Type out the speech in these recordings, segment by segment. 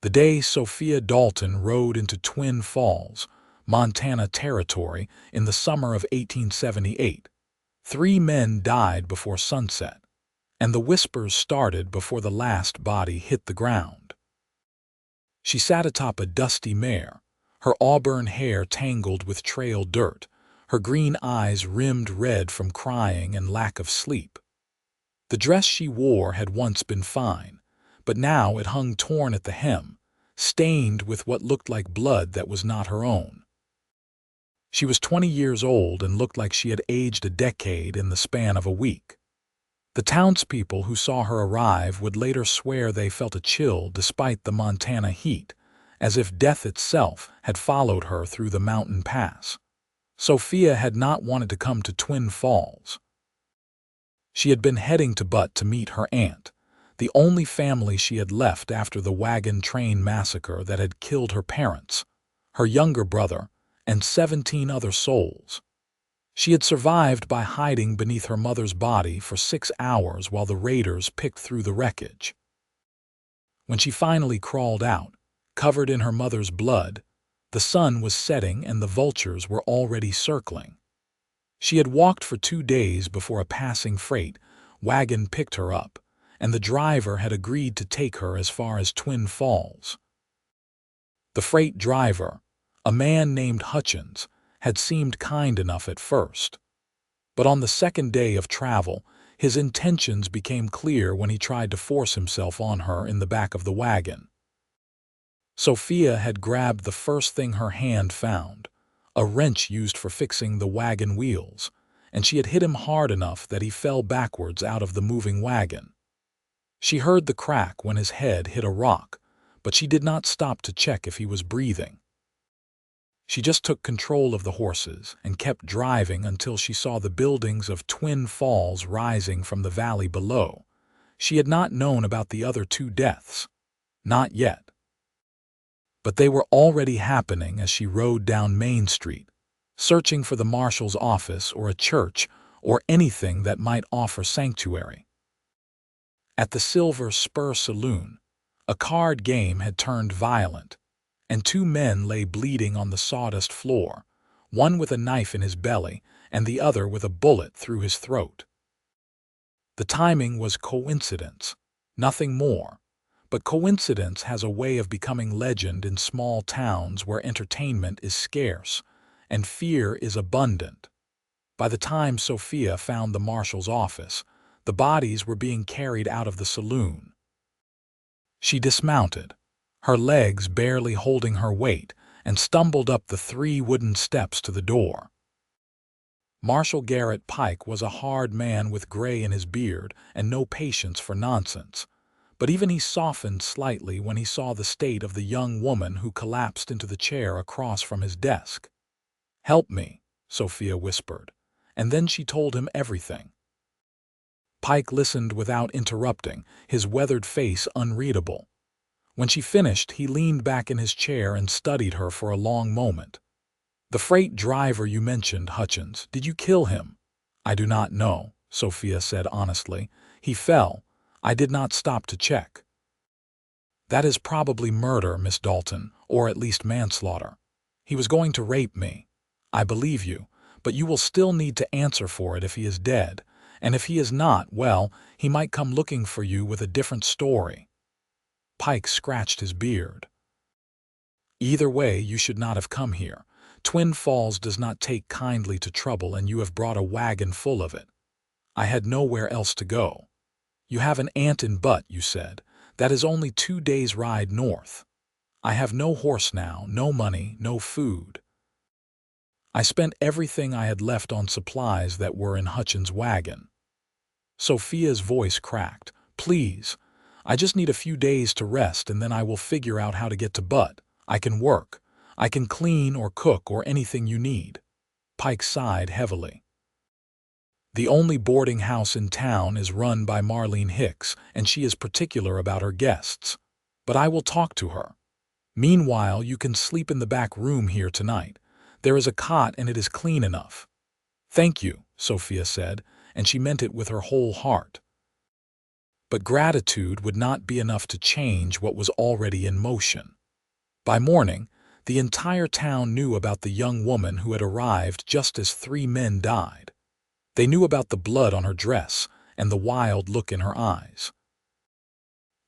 The day Sophia Dalton rode into Twin Falls, Montana Territory in the summer of 1878, 3 men died before sunset, and the whispers started before the last body hit the ground. She sat atop a dusty mare, her auburn hair tangled with trail dirt, her green eyes rimmed red from crying and lack of sleep. The dress she wore had once been fine, but now it hung torn at the hem, stained with what looked like blood that was not her own. She was 20 years old and looked like she had aged a decade in the span of a week. The townspeople who saw her arrive would later swear they felt a chill despite the Montana heat, as if death itself had followed her through the mountain pass. Sophia had not wanted to come to Twin Falls. She had been heading to Butte to meet her aunt, the only family she had left after the wagon train massacre that had killed her parents, her younger brother, and 17 other souls. She had survived by hiding beneath her mother's body for 6 hours while the raiders picked through the wreckage. When she finally crawled out, covered in her mother's blood, the sun was setting and the vultures were already circling. She had walked for 2 days before a passing freight wagon picked her up, and the driver had agreed to take her as far as Twin Falls. The freight driver, a man named Hutchins, had seemed kind enough at first. But on the second day of travel, his intentions became clear when he tried to force himself on her in the back of the wagon. Sophia had grabbed the first thing her hand found, a wrench used for fixing the wagon wheels, and she had hit him hard enough that he fell backwards out of the moving wagon. She heard the crack when his head hit a rock, but she did not stop to check if he was breathing. She just took control of the horses and kept driving until she saw the buildings of Twin Falls rising from the valley below. She had not known about the other 2 deaths. Not yet. But they were already happening as she rode down Main Street, searching for the marshal's office or a church or anything that might offer sanctuary. At the Silver Spur Saloon, a card game had turned violent, and 2 men lay bleeding on the sawdust floor, one with a knife in his belly and the other with a bullet through his throat. The timing was coincidence, nothing more, but coincidence has a way of becoming legend in small towns where entertainment is scarce and fear is abundant. By the time Sophia found the marshal's office, the bodies were being carried out of the saloon. She dismounted, her legs barely holding her weight, and stumbled up the 3 wooden steps to the door. Marshal Garrett Pike was a hard man with gray in his beard and no patience for nonsense, but even he softened slightly when he saw the state of the young woman who collapsed into the chair across from his desk. "Help me," Sophia whispered, and then she told him everything. Pike listened without interrupting, his weathered face unreadable. When she finished, he leaned back in his chair and studied her for a long moment. "The freight driver you mentioned, Hutchins, did you kill him?" "I do not know," Sophia said honestly. "He fell. I did not stop to check." "That is probably murder, Miss Dalton, or at least manslaughter. He was going to rape me. I believe you, but you will still need to answer for it if he is dead, and if he is not, well, he might come looking for you with a different story." Pike scratched his beard. "Either way, you should not have come here. Twin Falls does not take kindly to trouble, and you have brought a wagon full of it. I had nowhere else to go. You have an aunt in Butte, you said. That is only 2 days' ride north. I have no horse now, no money, no food. I spent everything I had left on supplies that were in Hutchins' wagon." Sophia's voice cracked. "Please, I just need a few days to rest and then I will figure out how to get to Butte. I can work. I can clean or cook or anything you need." Pike sighed heavily. "The only boarding house in town is run by Marlene Hicks, and she is particular about her guests. But I will talk to her. Meanwhile, you can sleep in the back room here tonight. There is a cot and it is clean enough." "Thank you," Sophia said, and she meant it with her whole heart. but gratitude would not be enough to change what was already in motion. By morning, the entire town knew about the young woman who had arrived just as 3 men died. They knew about the blood on her dress and the wild look in her eyes.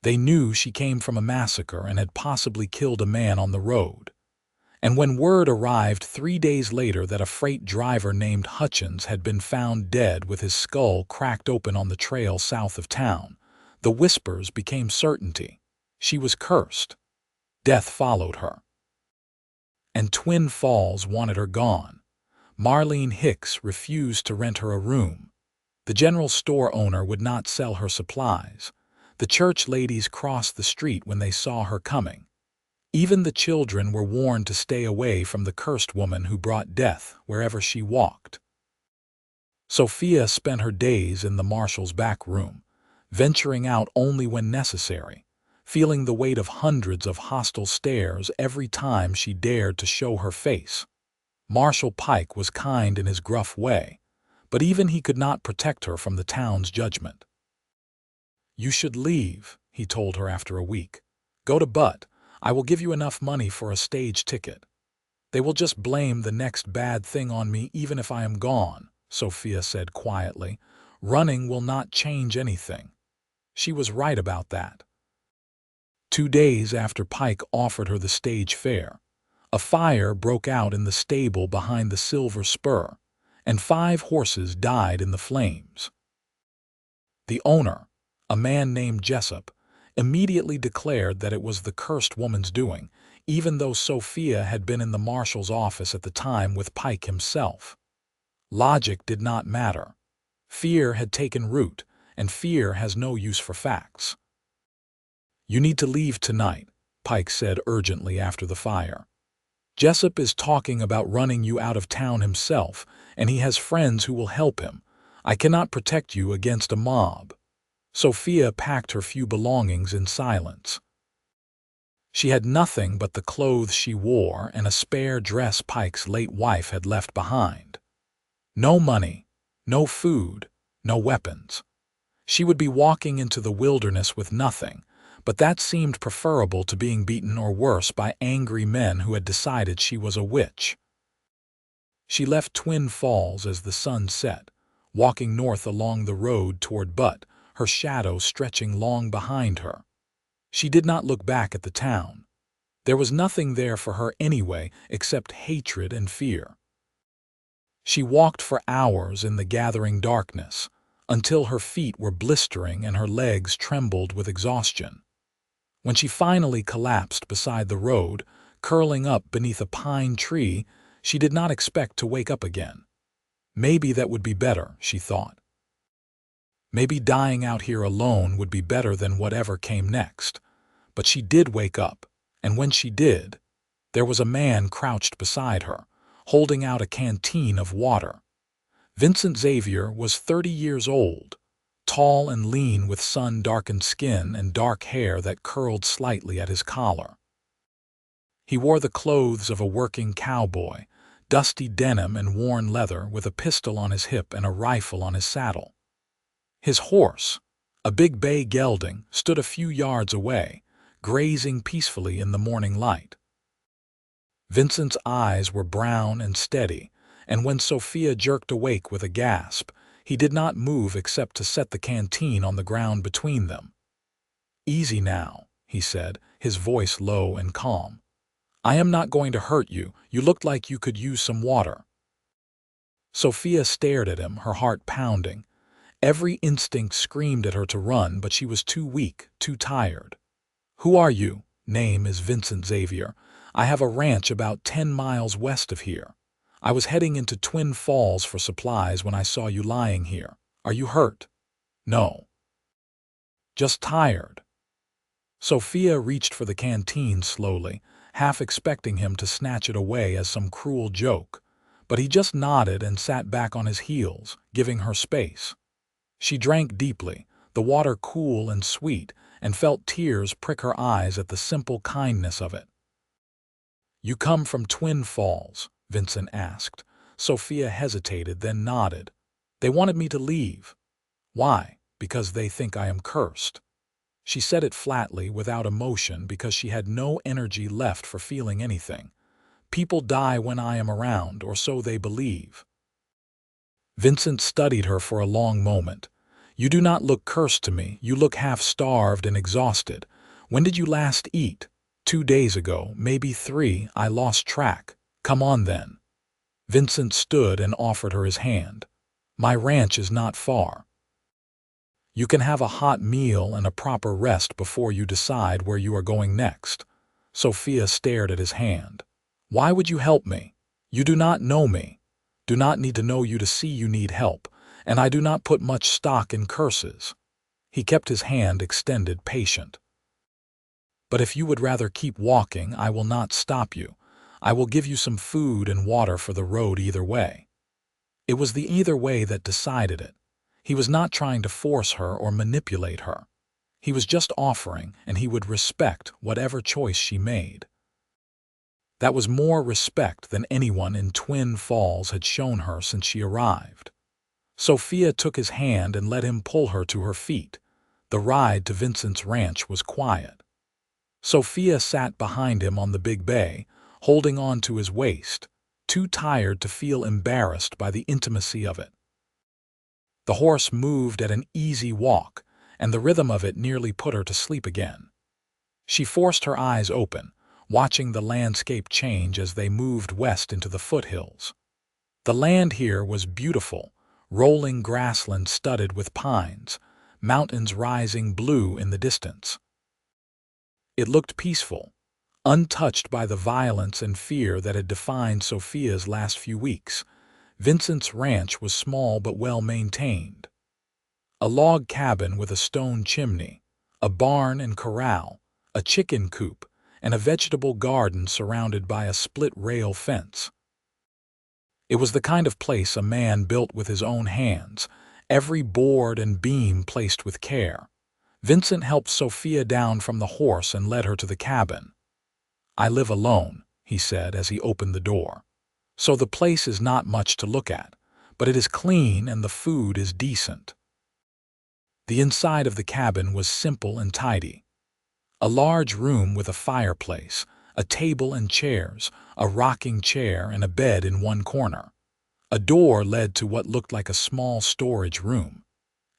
They knew she came from a massacre and had possibly killed a man on the road. And when word arrived 3 days later that a freight driver named Hutchins had been found dead with his skull cracked open on the trail south of town, the whispers became certainty. She was cursed. Death followed her. And Twin Falls wanted her gone. Marlene Hicks refused to rent her a room. The general store owner would not sell her supplies. The church ladies crossed the street when they saw her coming. Even the children were warned to stay away from the cursed woman who brought death wherever she walked. Sophia spent her days in the marshal's back room, venturing out only when necessary, feeling the weight of hundreds of hostile stares every time she dared to show her face. Marshal Pike was kind in his gruff way, but even he could not protect her from the town's judgment. "You should leave," he told her after a week. "Go to Butt. I will give you enough money for a stage ticket." "They will just blame the next bad thing on me even if I am gone," Sophia said quietly. "Running will not change anything." She was right about that. 2 days after Pike offered her the stage fare, a fire broke out in the stable behind the Silver Spur, and 5 horses died in the flames. The owner, a man named Jessup, immediately declared that it was the cursed woman's doing, even though Sophia had been in the marshal's office at the time with Pike himself. Logic did not matter. Fear had taken root, and fear has no use for facts. "You need to leave tonight," Pike said urgently after the fire. "Jessup is talking about running you out of town himself, and he has friends who will help him. I cannot protect you against a mob." Sophia packed her few belongings in silence. She had nothing but the clothes she wore and a spare dress Pike's late wife had left behind. No money, no food, no weapons. She would be walking into the wilderness with nothing, but that seemed preferable to being beaten or worse by angry men who had decided she was a witch. She left Twin Falls as the sun set, walking north along the road toward Butt, her shadow stretching long behind her. She did not look back at the town. There was nothing there for her anyway except hatred and fear. She walked for hours in the gathering darkness, until her feet were blistering and her legs trembled with exhaustion. When she finally collapsed beside the road, curling up beneath a pine tree, she did not expect to wake up again. Maybe that would be better, she thought. Maybe dying out here alone would be better than whatever came next. But she did wake up, and when she did, there was a man crouched beside her, holding out a canteen of water. Vincent Xavier was 30 years old, tall and lean with sun-darkened skin and dark hair that curled slightly at his collar. He wore the clothes of a working cowboy, dusty denim and worn leather with a pistol on his hip and a rifle on his saddle. His horse, a big bay gelding, stood a few yards away, grazing peacefully in the morning light. Vincent's eyes were brown and steady, and when Sophia jerked awake with a gasp, he did not move except to set the canteen on the ground between them. "Easy now," he said, his voice low and calm. "I am not going to hurt you. You looked like you could use some water." Sophia stared at him, her heart pounding. Every instinct screamed at her to run, but she was too weak, too tired. "Who are you?" "Name is Vincent Xavier. I have a ranch about 10 miles west of here. I was heading into Twin Falls for supplies when I saw you lying here. Are you hurt?" "No. Just tired." Sophia reached for the canteen slowly, half expecting him to snatch it away as some cruel joke, but he just nodded and sat back on his heels, giving her space. She drank deeply, the water cool and sweet, and felt tears prick her eyes at the simple kindness of it. "You come from Twin Falls?" Vincent asked. Sophia hesitated, then nodded. "They wanted me to leave." "Why? because they think I am cursed. She said it flatly, without emotion, because she had no energy left for feeling anything. People die when I am around, or so they believe. Vincent studied her for a long moment. You do not look cursed to me. You look half-starved and exhausted. When did you last eat? 2 days ago, maybe 3. I lost track. Come on then. Vincent stood and offered her his hand. My ranch is not far. You can have a hot meal and a proper rest before you decide where you are going next. Sophia stared at his hand. Why would you help me? You do not know me. Do not need to know you to see you need help, and I do not put much stock in curses. He kept his hand extended, patient. But if you would rather keep walking, I will not stop you. I will give you some food and water for the road either way. It was the either way that decided it. He was not trying to force her or manipulate her. He was just offering, and he would respect whatever choice she made. That was more respect than anyone in Twin Falls had shown her since she arrived. Sophia took his hand and let him pull her to her feet. The ride to Vincent's ranch was quiet. Sophia sat behind him on the big bay, holding on to his waist, too tired to feel embarrassed by the intimacy of it. The horse moved at an easy walk, and the rhythm of it nearly put her to sleep again. She forced her eyes open, watching the landscape change as they moved west into the foothills. The land here was beautiful, rolling grassland studded with pines, mountains rising blue in the distance. It looked peaceful, untouched by the violence and fear that had defined Sophia's last few weeks. Vincent's ranch was small but well maintained. A log cabin with a stone chimney, a barn and corral, a chicken coop, and a vegetable garden surrounded by a split-rail fence. It was the kind of place a man built with his own hands, every board and beam placed with care. Vincent helped Sophia down from the horse and led her to the cabin. I live alone, he said as he opened the door. So the place is not much to look at, but it is clean and the food is decent. The inside of the cabin was simple and tidy. A large room with a fireplace, a table and chairs, a rocking chair and a bed in one corner. A door led to what looked like a small storage room.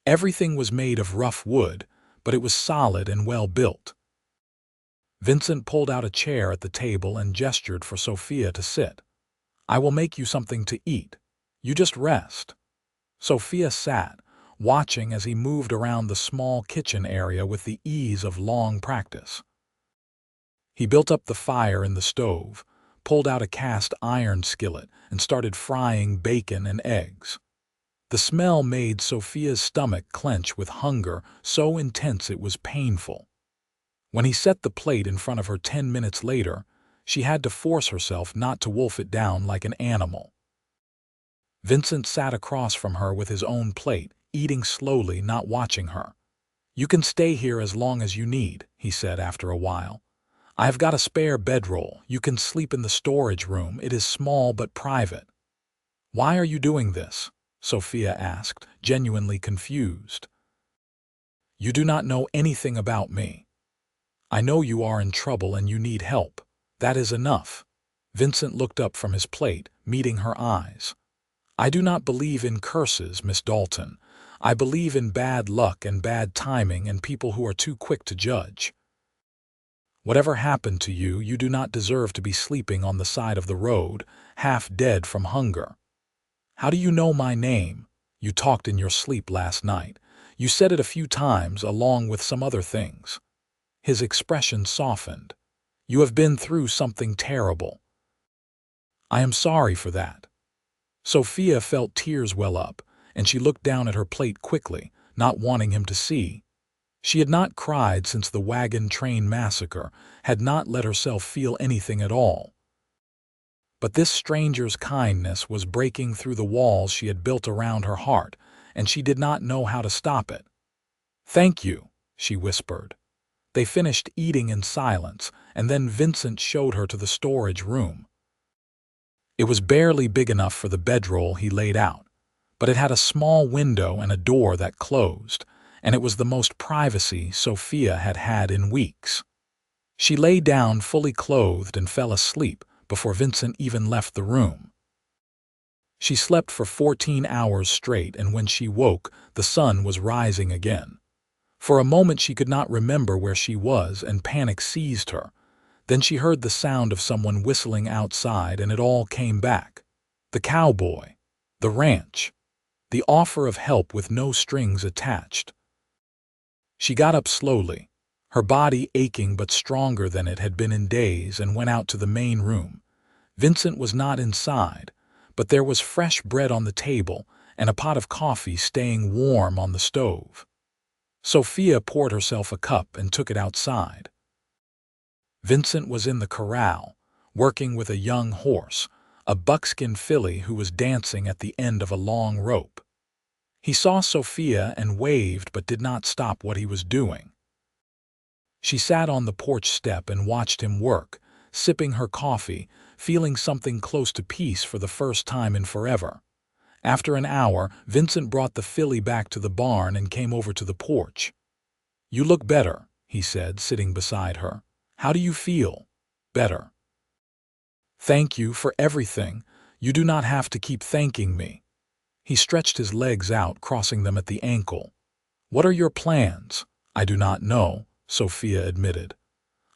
Everything was made of rough wood, but it was solid and well built. Vincent pulled out a chair at the table and gestured for Sophia to sit. I will make you something to eat. You just rest. Sophia sat, watching as he moved around the small kitchen area with the ease of long practice. He built up the fire in the stove, pulled out a cast iron skillet, and started frying bacon and eggs. The smell made Sophia's stomach clench with hunger so intense it was painful. When he set the plate in front of her 10 minutes later, she had to force herself not to wolf it down like an animal. Vincent sat across from her with his own plate, eating slowly, not watching her. You can stay here as long as you need, he said after a while. I have got a spare bedroll. You can sleep in the storage room. It is small but private. Why are you doing this? Sophia asked, genuinely confused. You do not know anything about me. I know you are in trouble and you need help. That is enough. Vincent looked up from his plate, meeting her eyes. I do not believe in curses, Miss Dalton. I believe in bad luck and bad timing and people who are too quick to judge. Whatever happened to you, you do not deserve to be sleeping on the side of the road, half dead from hunger. How do you know my name? You talked in your sleep last night. You said it a few times along with some other things. His expression softened. You have been through something terrible. I am sorry for that. Sophia felt tears well up, and she looked down at her plate quickly, not wanting him to see. She had not cried since the wagon train massacre, had not let herself feel anything at all. But this stranger's kindness was breaking through the walls she had built around her heart, and she did not know how to stop it. Thank you, she whispered. They finished eating in silence, and then Vincent showed her to the storage room. It was barely big enough for the bedroll he laid out, but it had a small window and a door that closed, and it was the most privacy Sophia had had in weeks. She lay down fully clothed and fell asleep before Vincent even left the room. She slept for 14 hours straight, and when she woke, the sun was rising again. For a moment she could not remember where she was, and panic seized her. Then she heard the sound of someone whistling outside, and it all came back. The cowboy, the ranch, the offer of help with no strings attached. She got up slowly, her body aching but stronger than it had been in days, and went out to the main room. Vincent was not inside, but there was fresh bread on the table and a pot of coffee staying warm on the stove. Sophia poured herself a cup and took it outside. Vincent was in the corral, working with a young horse, a buckskin filly who was dancing at the end of a long rope. He saw Sophia and waved but did not stop what he was doing. She sat on the porch step and watched him work, sipping her coffee, feeling something close to peace for the first time in forever. After an hour, Vincent brought the filly back to the barn and came over to the porch. "You look better," he said, sitting beside her. "How do you feel?" "Better." "Thank you for everything. You do not have to keep thanking me." He stretched his legs out, crossing them at the ankle. "What are your plans?" "I do not know," Sophia admitted.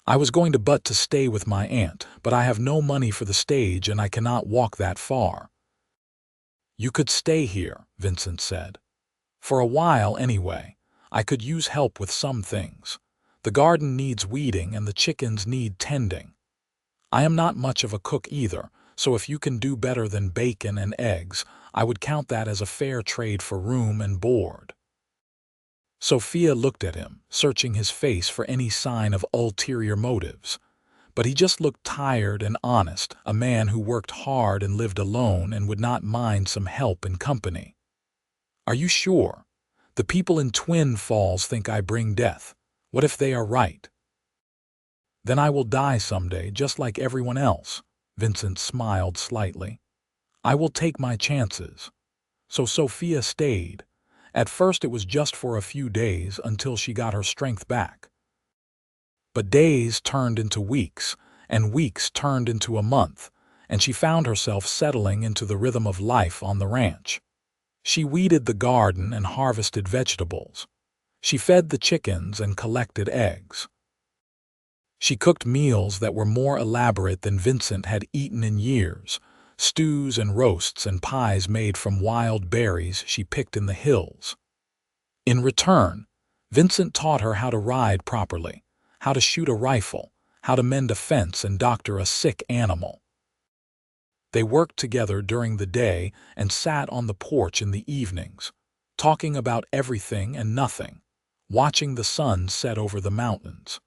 "I was going to stay with my aunt, but I have no money for the stage and I cannot walk that far." "You could stay here," Vincent said. "For a while anyway. I could use help with some things. The garden needs weeding and the chickens need tending. I am not much of a cook either, so if you can do better than bacon and eggs, I would count that as a fair trade for room and board." Sophia looked at him, searching his face for any sign of ulterior motives. But he just looked tired and honest, a man who worked hard and lived alone and would not mind some help and company. "Are you sure? The people in Twin Falls think I bring death. What if they are right?" "Then I will die someday, just like everyone else." Vincent smiled slightly. "I will take my chances." So Sophia stayed. At first it was just for a few days until she got her strength back. But days turned into weeks, and weeks turned into a month, and she found herself settling into the rhythm of life on the ranch. She weeded the garden and harvested vegetables. She fed the chickens and collected eggs. She cooked meals that were more elaborate than Vincent had eaten in years, stews and roasts and pies made from wild berries she picked in the hills. In return, Vincent taught her how to ride properly, how to shoot a rifle, how to mend a fence and doctor a sick animal. They worked together during the day and sat on the porch in the evenings, talking about everything and nothing, watching the sun set over the mountains.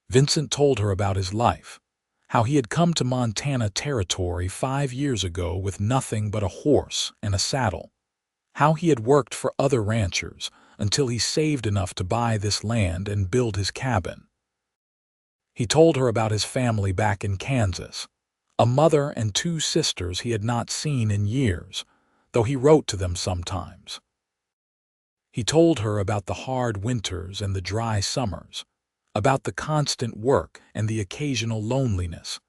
Vincent told her about his life, how he had come to Montana Territory 5 years ago with nothing but a horse and a saddle, how he had worked for other ranchers until he saved enough to buy this land and build his cabin. He told her about his family back in Kansas, a mother and 2 sisters he had not seen in years, though he wrote to them sometimes. He told her about the hard winters and the dry summers, about the constant work and the occasional loneliness,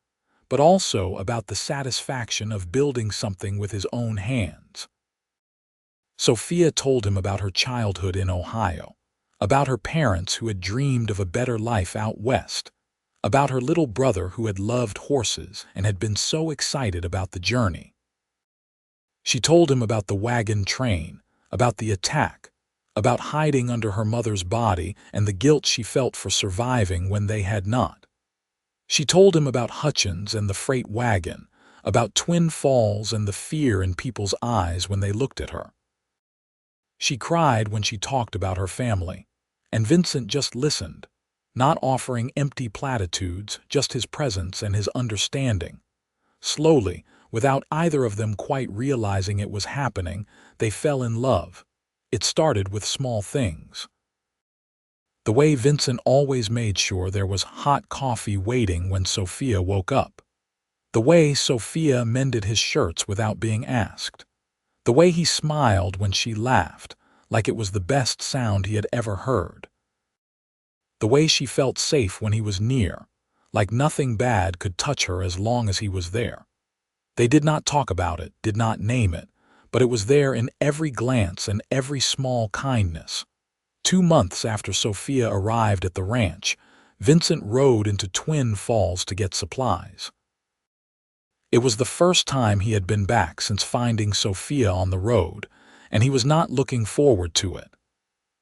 but also about the satisfaction of building something with his own hands. Sophia told him about her childhood in Ohio, about her parents who had dreamed of a better life out west, about her little brother who had loved horses and had been so excited about the journey. She told him about the wagon train, about the attack, about hiding under her mother's body and the guilt she felt for surviving when they had not. She told him about Hutchins and the freight wagon, about Twin Falls and the fear in people's eyes when they looked at her. She cried when she talked about her family, and Vincent just listened, not offering empty platitudes, just his presence and his understanding. Slowly, without either of them quite realizing it was happening, they fell in love. It started with small things. The way Vincent always made sure there was hot coffee waiting when Sophia woke up. The way Sophia mended his shirts without being asked. The way he smiled when she laughed, like it was the best sound he had ever heard. The way she felt safe when he was near, like nothing bad could touch her as long as he was there. They did not talk about it, did not name it, but it was there in every glance and every small kindness. 2 months after Sophia arrived at the ranch, Vincent rode into Twin Falls to get supplies. It was the first time he had been back since finding Sophia on the road, and he was not looking forward to it.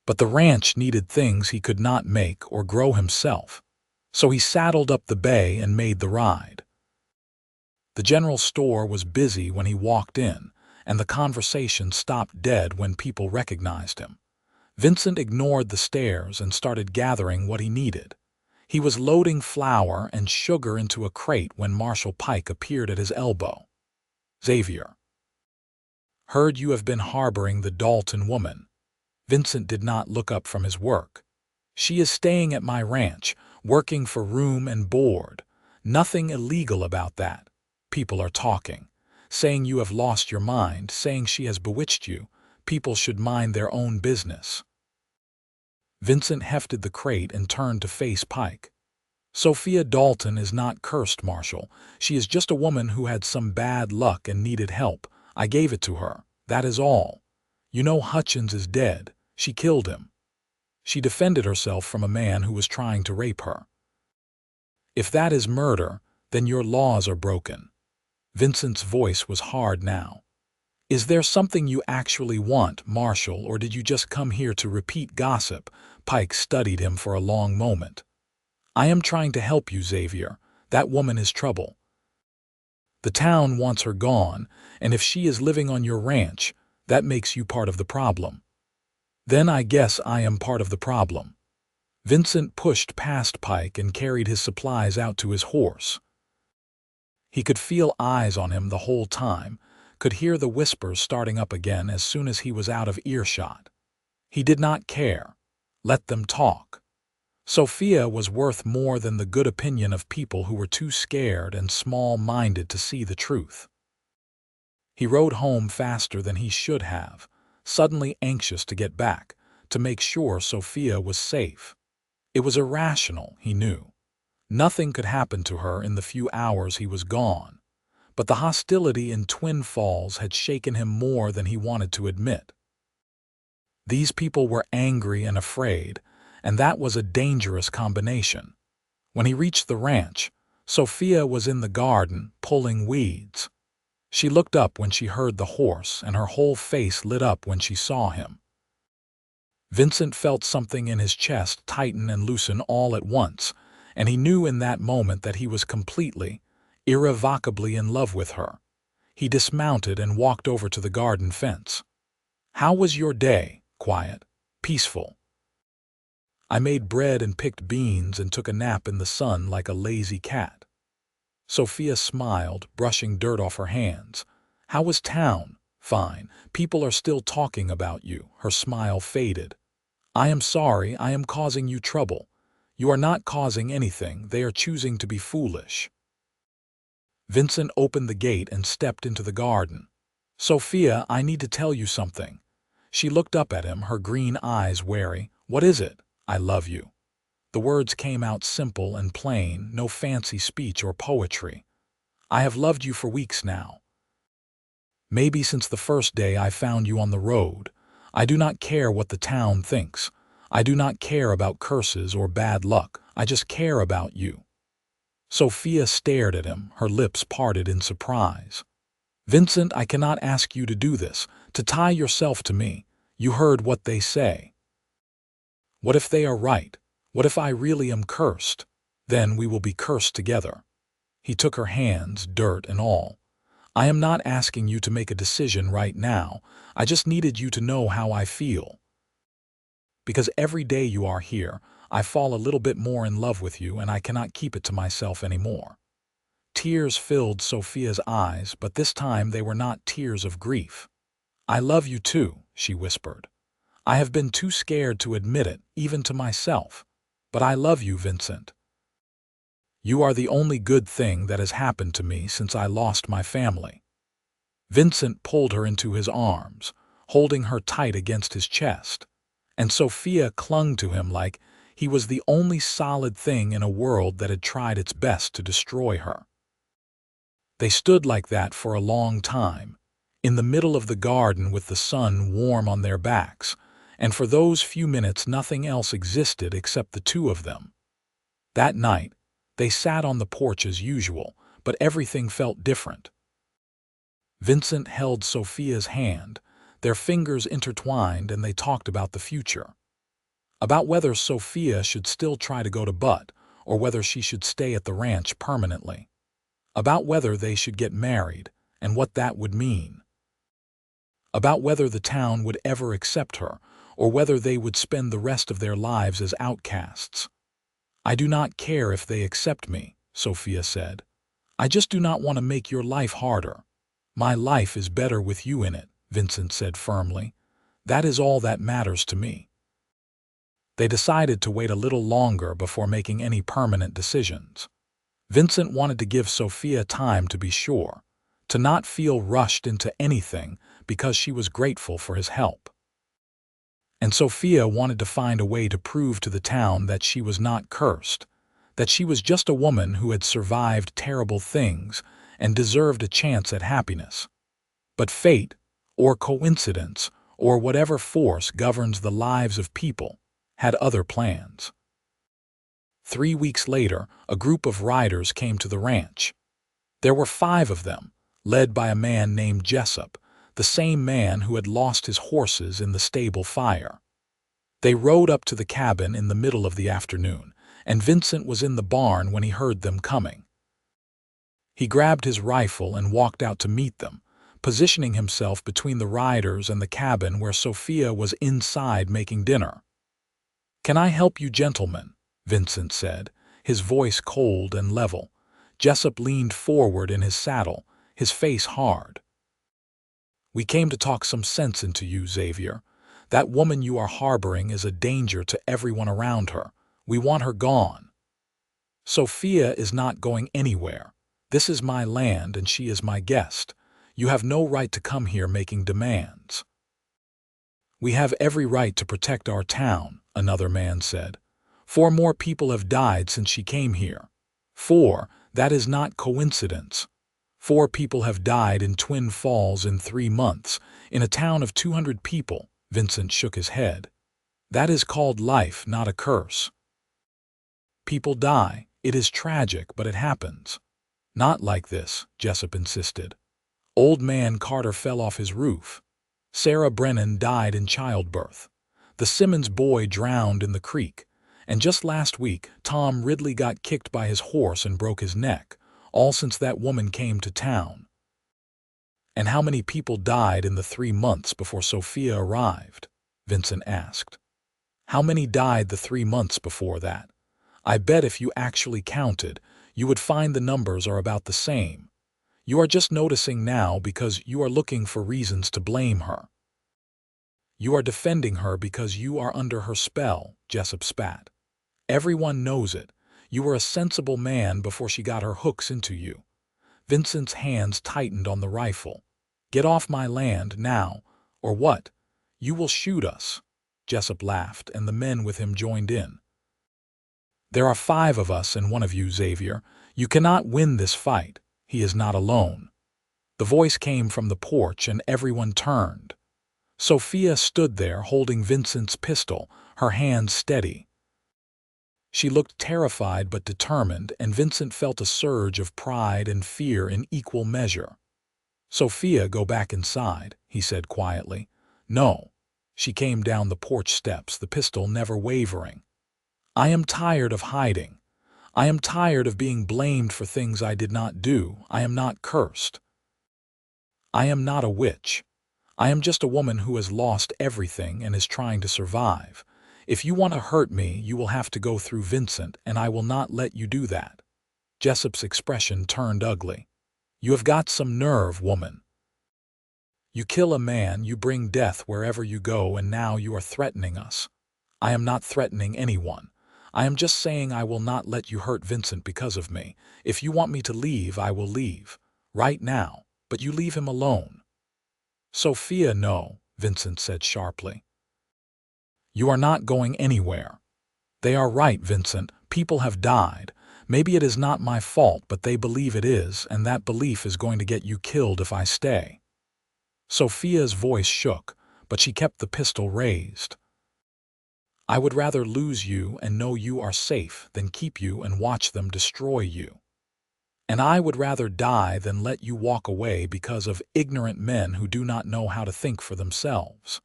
But the ranch needed things he could not make or grow himself, so he saddled up the bay and made the ride. The general store was busy when he walked in, and the conversation stopped dead when people recognized him. Vincent ignored the stares and started gathering what he needed. He was loading flour and sugar into a crate when Marshal Pike appeared at his elbow. "Xavier, heard you have been harboring the Dalton woman." Vincent did not look up from his work. "She is staying at my ranch, working for room and board. Nothing illegal about that. People are talking, saying you have lost your mind, saying she has bewitched you. People should mind their own business." Vincent hefted the crate and turned to face Pike. "Sophia Dalton is not cursed, Marshal. She is just a woman who had some bad luck and needed help. I gave it to her. That is all. You know Hutchins is dead. She killed him. She defended herself from a man who was trying to rape her. If that is murder, then your laws are broken." Vincent's voice was hard now. "Is there something you actually want, Marshal, or did you just come here to repeat gossip?" Pike studied him for a long moment. "I am trying to help you, Xavier. That woman is trouble. The town wants her gone, and if she is living on your ranch, that makes you part of the problem." "Then I guess I am part of the problem." Vincent pushed past Pike and carried his supplies out to his horse. He could feel eyes on him the whole time, could hear the whispers starting up again as soon as he was out of earshot. He did not care. Let them talk. Sophia was worth more than the good opinion of people who were too scared and small-minded to see the truth. He rode home faster than he should have, suddenly anxious to get back, to make sure Sophia was safe. It was irrational, he knew. Nothing could happen to her in the few hours he was gone, but the hostility in Twin Falls had shaken him more than he wanted to admit. These people were angry and afraid, and that was a dangerous combination. When he reached the ranch, Sophia was in the garden, pulling weeds. She looked up when she heard the horse, and her whole face lit up when she saw him. Vincent felt something in his chest tighten and loosen all at once, and he knew in that moment that he was completely, irrevocably in love with her. He dismounted and walked over to the garden fence. "How was your day?" "Quiet. Peaceful. I made bread and picked beans and took a nap in the sun like a lazy cat." Sophia smiled, brushing dirt off her hands. "How was town?" "Fine. People are still talking about you." Her smile faded. "I am sorry I am causing you trouble." "You are not causing anything. They are choosing to be foolish." Vincent opened the gate and stepped into the garden. "Sophia, I need to tell you something." She looked up at him, her green eyes wary. "What is it?" "I love you." The words came out simple and plain, no fancy speech or poetry. "I have loved you for weeks now. Maybe since the first day I found you on the road. I do not care what the town thinks. I do not care about curses or bad luck. I just care about you." Sophia stared at him, her lips parted in surprise. "Vincent, I cannot ask you to do this, to tie yourself to me. You heard what they say. What if they are right? What if I really am cursed? Then we will be cursed together." He took her hands, dirt and all. "I am not asking you to make a decision right now. I just needed you to know how I feel. Because every day you are here, I fall a little bit more in love with you, and I cannot keep it to myself anymore." Tears filled Sophia's eyes, but this time they were not tears of grief. "I love you too," she whispered. "I have been too scared to admit it, even to myself. But I love you, Vincent. You are the only good thing that has happened to me since I lost my family." Vincent pulled her into his arms, holding her tight against his chest, and Sophia clung to him like he was the only solid thing in a world that had tried its best to destroy her. They stood like that for a long time, in the middle of the garden with the sun warm on their backs, and for those few minutes nothing else existed except the two of them. That night, they sat on the porch as usual, but everything felt different. Vincent held Sophia's hand, their fingers intertwined, and they talked about the future. About whether Sophia should still try to go to Butt, or whether she should stay at the ranch permanently. About whether they should get married, and what that would mean. About whether the town would ever accept her, or whether they would spend the rest of their lives as outcasts. "I do not care if they accept me," Sophia said. "I just do not want to make your life harder." "My life is better with you in it," Vincent said firmly. "That is all that matters to me." They decided to wait a little longer before making any permanent decisions. Vincent wanted to give Sophia time to be sure, to not feel rushed into anything because she was grateful for his help. And Sophia wanted to find a way to prove to the town that she was not cursed, that she was just a woman who had survived terrible things and deserved a chance at happiness. But fate, or coincidence, or whatever force governs the lives of people, had other plans. 3 weeks later, a group of riders came to the ranch. There were 5 of them, led by a man named Jessup, the same man who had lost his horses in the stable fire. They rode up to the cabin in the middle of the afternoon, and Vincent was in the barn when he heard them coming. He grabbed his rifle and walked out to meet them, positioning himself between the riders and the cabin where Sophia was inside making dinner. "Can I help you, gentlemen?" Vincent said, his voice cold and level. Jessup leaned forward in his saddle, his face hard. "We came to talk some sense into you, Xavier. That woman you are harboring is a danger to everyone around her. We want her gone." "Sophia is not going anywhere. This is my land and she is my guest. You have no right to come here making demands." "We have every right to protect our town," another man said. 4 more people have died since she came here. 4, that is not coincidence. 4 people have died in Twin Falls in 3 months, in a town of 200 people. Vincent shook his head. "That is called life, not a curse." "People die. It is tragic, but it happens." "Not like this," Jessup insisted. "Old man Carter fell off his roof. Sarah Brennan died in childbirth. The Simmons boy drowned in the creek. And just last week, Tom Ridley got kicked by his horse and broke his neck, all since that woman came to town." "And how many people died in the 3 months before Sophia arrived?" Vincent asked. "How many died the 3 months before that? I bet if you actually counted, you would find the numbers are about the same. You are just noticing now because you are looking for reasons to blame her." "You are defending her because you are under her spell," Jessup spat. "Everyone knows it. You were a sensible man before she got her hooks into you." Vincent's hands tightened on the rifle. "Get off my land now, or what? You will shoot us." Jessup laughed, and the men with him joined in. "There are 5 of us and 1 of you, Xavier. You cannot win this fight. He is not alone." The voice came from the porch, and everyone turned. Sophia stood there holding Vincent's pistol, her hands steady. She looked terrified but determined, and Vincent felt a surge of pride and fear in equal measure. "Sophia, go back inside," he said quietly. "No." She came down the porch steps, the pistol never wavering. "I am tired of hiding. I am tired of being blamed for things I did not do. I am not cursed. I am not a witch. I am just a woman who has lost everything and is trying to survive. If you want to hurt me, you will have to go through Vincent, and I will not let you do that." Jessup's expression turned ugly. "You have got some nerve, woman. You kill a man, you bring death wherever you go, and now you are threatening us." "I am not threatening anyone. I am just saying I will not let you hurt Vincent because of me. If you want me to leave, I will leave. Right now. But you leave him alone." "Sophia, no," Vincent said sharply. You are not going anywhere. They are right, Vincent. People have died. Maybe it is not my fault, but they believe it is, and that belief is going to get you killed if I stay. Sophia's voice shook, but she kept the pistol raised. I would rather lose you and know you are safe than keep you and watch them destroy you. And I would rather die than let you walk away because of ignorant men who do not know how to think for themselves.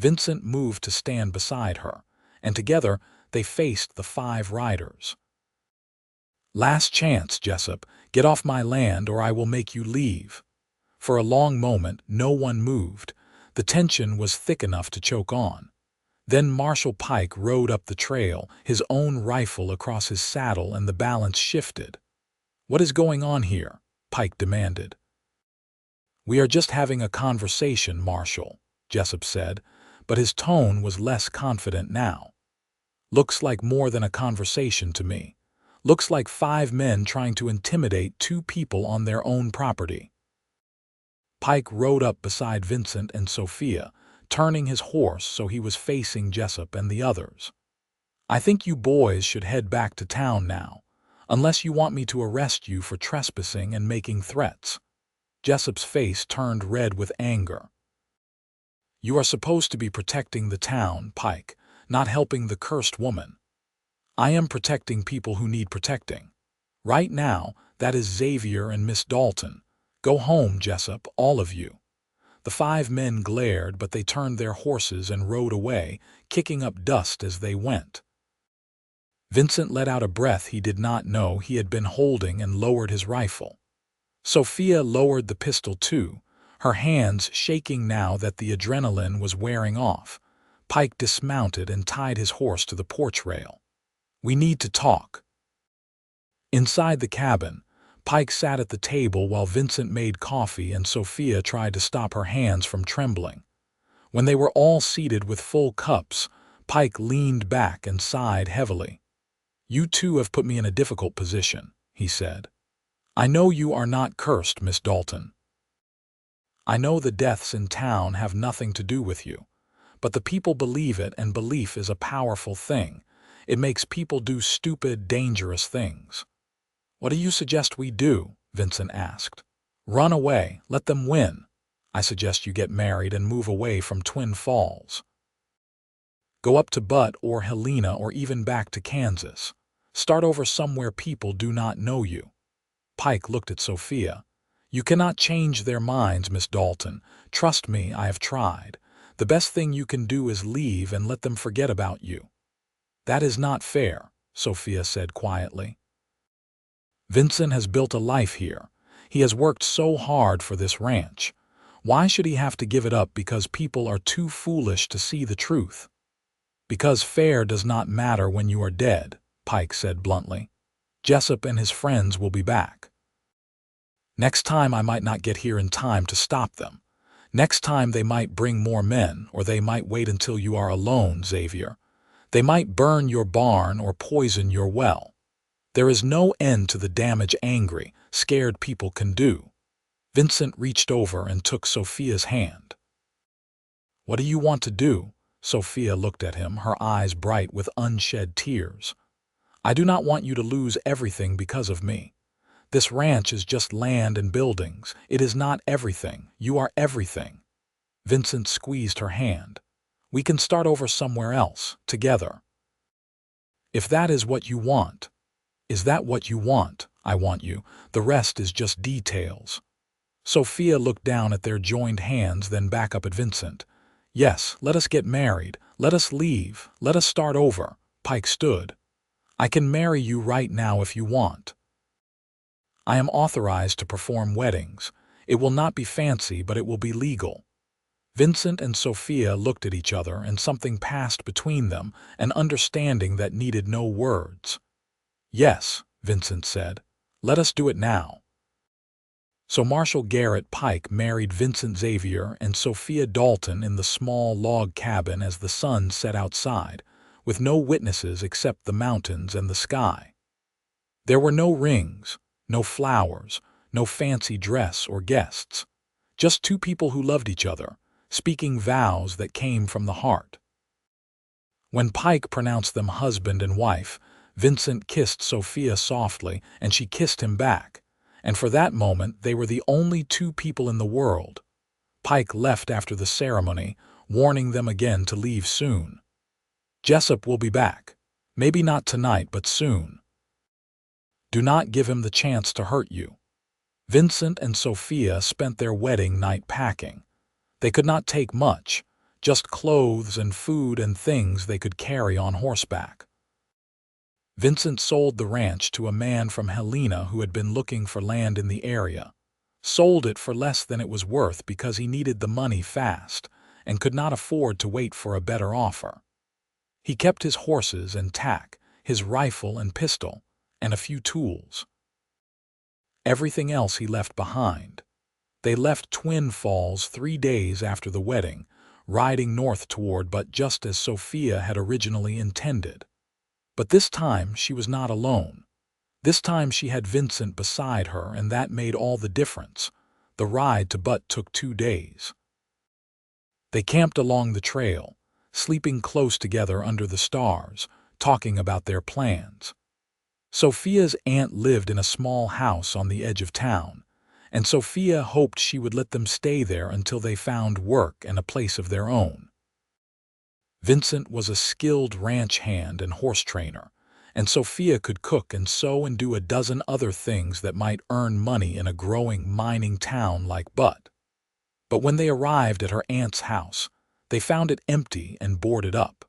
Vincent moved to stand beside her, and together they faced the 5 riders. Last chance, Jessup. Get off my land or I will make you leave. For a long moment, no one moved. The tension was thick enough to choke on. Then Marshal Pike rode up the trail, his own rifle across his saddle, and the balance shifted. What is going on here? Pike demanded. We are just having a conversation, Marshal, Jessup said, but his tone was less confident now. Looks like more than a conversation to me. Looks like 5 men trying to intimidate 2 people on their own property. Pike rode up beside Vincent and Sophia, turning his horse so he was facing Jessup and the others. I think you boys should head back to town now, unless you want me to arrest you for trespassing and making threats. Jessup's face turned red with anger. You are supposed to be protecting the town, Pike, not helping the cursed woman. I am protecting people who need protecting. Right now, that is Xavier and Miss Dalton. Go home, Jessup, all of you. The 5 men glared, but they turned their horses and rode away, kicking up dust as they went. Vincent let out a breath he did not know he had been holding and lowered his rifle. Sophia lowered the pistol too, her hands shaking now that the adrenaline was wearing off. Pike dismounted and tied his horse to the porch rail. We need to talk. Inside the cabin, Pike sat at the table while Vincent made coffee and Sophia tried to stop her hands from trembling. When they were all seated with full cups, Pike leaned back and sighed heavily. You 2 have put me in a difficult position, he said. I know you are not cursed, Miss Dalton. I know the deaths in town have nothing to do with you, but the people believe it, and belief is a powerful thing. It makes people do stupid, dangerous things. What do you suggest we do? Vincent asked. Run away, let them win. I suggest you get married and move away from Twin Falls. Go up to Butte or Helena or even back to Kansas. Start over somewhere people do not know you. Pike looked at Sophia. You cannot change their minds, Miss Dalton. Trust me, I have tried. The best thing you can do is leave and let them forget about you. That is not fair, Sophia said quietly. Vincent has built a life here. He has worked so hard for this ranch. Why should he have to give it up because people are too foolish to see the truth? Because fair does not matter when you are dead, Pike said bluntly. Jessup and his friends will be back. Next time I might not get here in time to stop them. Next time they might bring more men, or they might wait until you are alone, Xavier. They might burn your barn or poison your well. There is no end to the damage angry, scared people can do. Vincent reached over and took Sophia's hand. What do you want to do? Sophia looked at him, her eyes bright with unshed tears. I do not want you to lose everything because of me. This ranch is just land and buildings. It is not everything. You are everything. Vincent squeezed her hand. We can start over somewhere else, together. If that is what you want. Is that what you want? I want you. The rest is just details. Sophia looked down at their joined hands, then back up at Vincent. Yes, let us get married. Let us leave. Let us start over. Pike stood. I can marry you right now if you want. I am authorized to perform weddings. It will not be fancy, but it will be legal. Vincent and Sophia looked at each other, and something passed between them, an understanding that needed no words. Yes, Vincent said. Let us do it now. So Marshal Garrett Pike married Vincent Xavier and Sophia Dalton in the small log cabin as the sun set outside, with no witnesses except the mountains and the sky. There were no rings, no flowers, no fancy dress or guests. Just 2 people who loved each other, speaking vows that came from the heart. When Pike pronounced them husband and wife, Vincent kissed Sophia softly, and she kissed him back, and for that moment they were the only two people in the world. Pike left after the ceremony, warning them again to leave soon. "Jessup will be back. Maybe not tonight, but soon. Do not give him the chance to hurt you." Vincent and Sophia spent their wedding night packing. They could not take much, just clothes and food and things they could carry on horseback. Vincent sold the ranch to a man from Helena who had been looking for land in the area. Sold it for less than it was worth because he needed the money fast and could not afford to wait for a better offer. He kept his horses and tack, his rifle and pistol, and a few tools. Everything else he left behind. They left Twin Falls 3 days after the wedding, riding north toward but just as Sophia had originally intended. But this time she was not alone. This time she had Vincent beside her, and that made all the difference. The ride to Butte took 2 days. They camped along the trail, sleeping close together under the stars, talking about their plans. Sophia's aunt lived in a small house on the edge of town, and Sophia hoped she would let them stay there until they found work and a place of their own. Vincent was a skilled ranch hand and horse trainer, and Sophia could cook and sew and do a dozen other things that might earn money in a growing mining town like Butte. But when they arrived at her aunt's house, they found it empty and boarded up.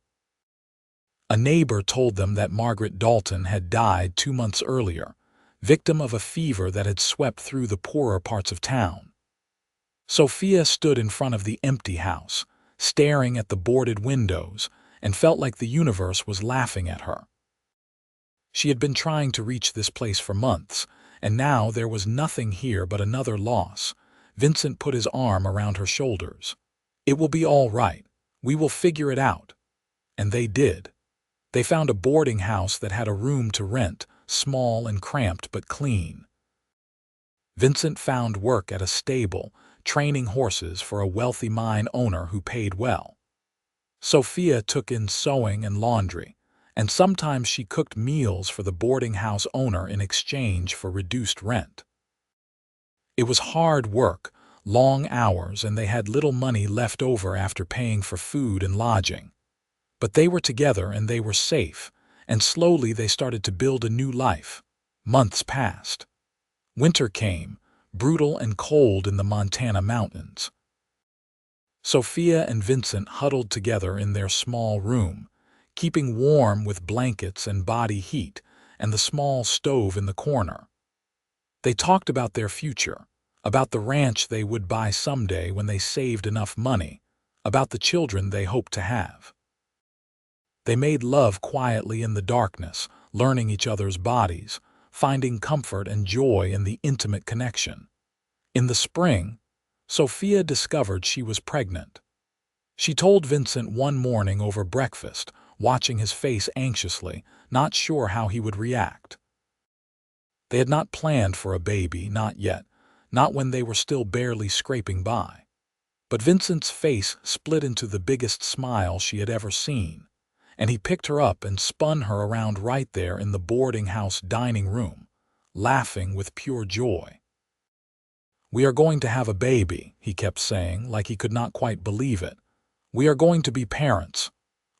A neighbor told them that Margaret Dalton had died 2 months earlier, victim of a fever that had swept through the poorer parts of town. Sophia stood in front of the empty house, staring at the boarded windows, and felt like the universe was laughing at her. She had been trying to reach this place for months, and now there was nothing here but another loss. Vincent put his arm around her shoulders. "It will be all right. We will figure it out." And they did. They found a boarding house that had a room to rent, small and cramped but clean. Vincent found work at a stable, training horses for a wealthy mine owner who paid well. Sophia took in sewing and laundry, and sometimes she cooked meals for the boarding house owner in exchange for reduced rent. It was hard work, long hours, and they had little money left over after paying for food and lodging. But they were together and they were safe, and slowly they started to build a new life. Months passed. Winter came, brutal and cold in the Montana mountains. Sophia and Vincent huddled together in their small room, keeping warm with blankets and body heat and the small stove in the corner. They talked about their future, about the ranch they would buy someday when they saved enough money, about the children they hoped to have. They made love quietly in the darkness, learning each other's bodies, finding comfort and joy in the intimate connection. In the spring, Sophia discovered she was pregnant. She told Vincent one morning over breakfast, watching his face anxiously, not sure how he would react. They had not planned for a baby, not yet, not when they were still barely scraping by. But Vincent's face split into the biggest smile she had ever seen, and he picked her up and spun her around right there in the boarding house dining room, laughing with pure joy. "We are going to have a baby," he kept saying, like he could not quite believe it. "We are going to be parents.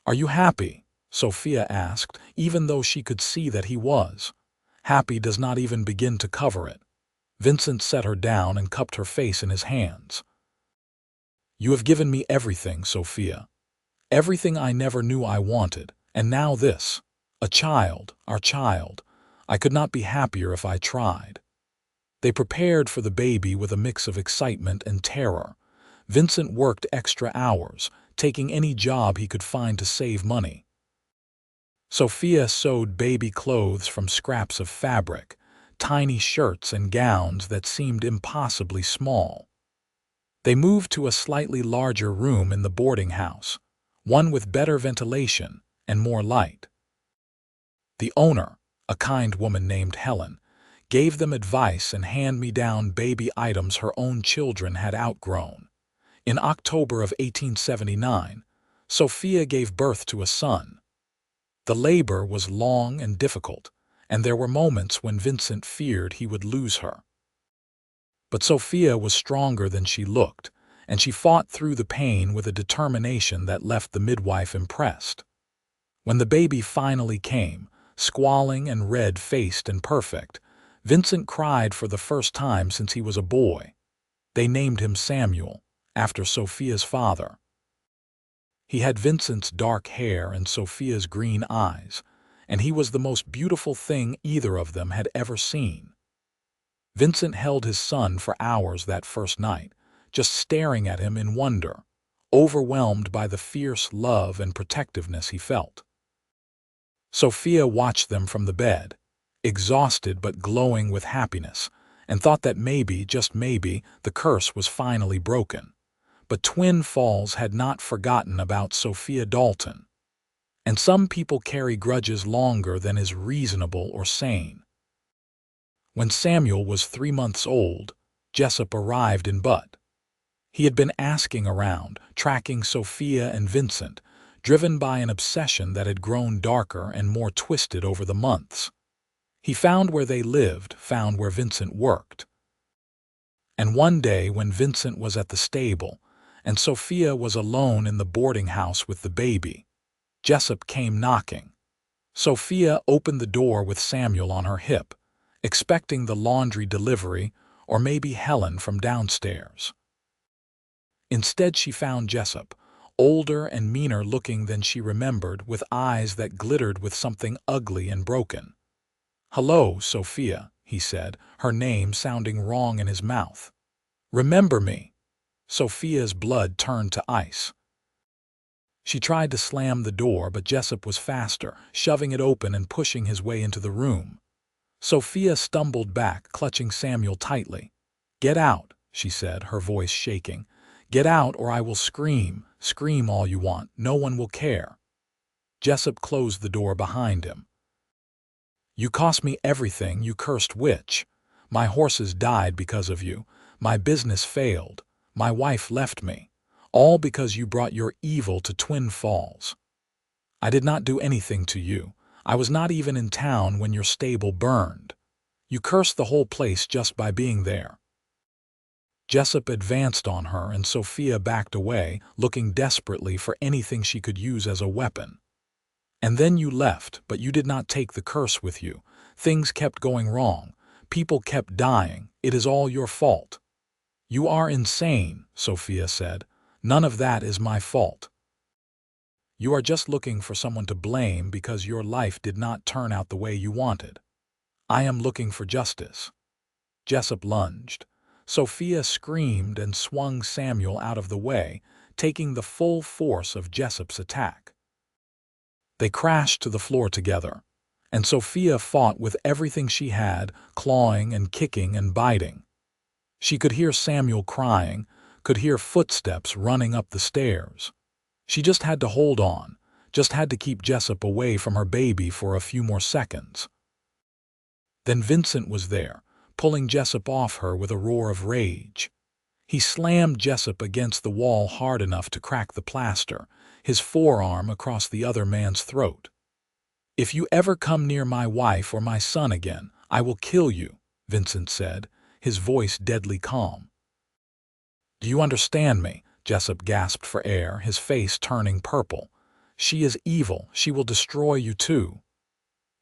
Are you happy?" Sophia asked, even though she could see that he was. Happy does not even begin to cover it. Vincent set her down and cupped her face in his hands. "You have given me everything, Sophia. Everything I never knew I wanted, and now this. A child, our child. I could not be happier if I tried." They prepared for the baby with a mix of excitement and terror. Vincent worked extra hours, taking any job he could find to save money. Sophia sewed baby clothes from scraps of fabric, tiny shirts and gowns that seemed impossibly small. They moved to a slightly larger room in the boarding house, one with better ventilation and more light. The owner, a kind woman named Helen, gave them advice and hand-me-down baby items her own children had outgrown. In October of 1879, Sophia gave birth to a son. The labor was long and difficult, and there were moments when Vincent feared he would lose her. But Sophia was stronger than she looked, and she fought through the pain with a determination that left the midwife impressed. When the baby finally came, squalling and red-faced and perfect, Vincent cried for the first time since he was a boy. They named him Samuel, after Sophia's father. He had Vincent's dark hair and Sophia's green eyes, and he was the most beautiful thing either of them had ever seen. Vincent held his son for hours that first night, just staring at him in wonder, overwhelmed by the fierce love and protectiveness he felt. Sophia watched them from the bed, exhausted but glowing with happiness, and thought that maybe, just maybe, the curse was finally broken. But Twin Falls had not forgotten about Sophia Dalton. And some people carry grudges longer than is reasonable or sane. When Samuel was 3 months old, Jessup arrived in Butt. He had been asking around, tracking Sophia and Vincent, driven by an obsession that had grown darker and more twisted over the months. He found where they lived, found where Vincent worked. And one day when Vincent was at the stable, and Sophia was alone in the boarding house with the baby, Jessup came knocking. Sophia opened the door with Samuel on her hip, expecting the laundry delivery or maybe Helen from downstairs. Instead, she found Jessup, older and meaner looking than she remembered, with eyes that glittered with something ugly and broken. "Hello, Sophia," he said, her name sounding wrong in his mouth. "Remember me?" Sophia's blood turned to ice. She tried to slam the door, but Jessup was faster, shoving it open and pushing his way into the room. Sophia stumbled back, clutching Samuel tightly. "Get out," she said, her voice shaking. "Get out or I will scream. Scream all you want. No one will care." Jessup closed the door behind him. "You cost me everything, you cursed witch. My horses died because of you. My business failed. My wife left me. All because you brought your evil to Twin Falls. I did not do anything to you. I was not even in town when your stable burned. You cursed the whole place just by being there." Jessup advanced on her, and Sophia backed away, looking desperately for anything she could use as a weapon. "And then you left, but you did not take the curse with you. Things kept going wrong. People kept dying. It is all your fault." "You are insane," Sophia said. "None of that is my fault. You are just looking for someone to blame because your life did not turn out the way you wanted. I am looking for justice." Jessup lunged. Sophia screamed and swung Samuel out of the way, taking the full force of Jessup's attack. They crashed to the floor together, and Sophia fought with everything she had, clawing and kicking and biting. She could hear Samuel crying, could hear footsteps running up the stairs. She just had to hold on, just had to keep Jessup away from her baby for a few more seconds. Then Vincent was there, pulling Jessup off her with a roar of rage. He slammed Jessup against the wall hard enough to crack the plaster, his forearm across the other man's throat. "If you ever come near my wife or my son again, I will kill you," Vincent said, his voice deadly calm. "Do you understand me?" Jessup gasped for air, his face turning purple. "She is evil. She will destroy you too."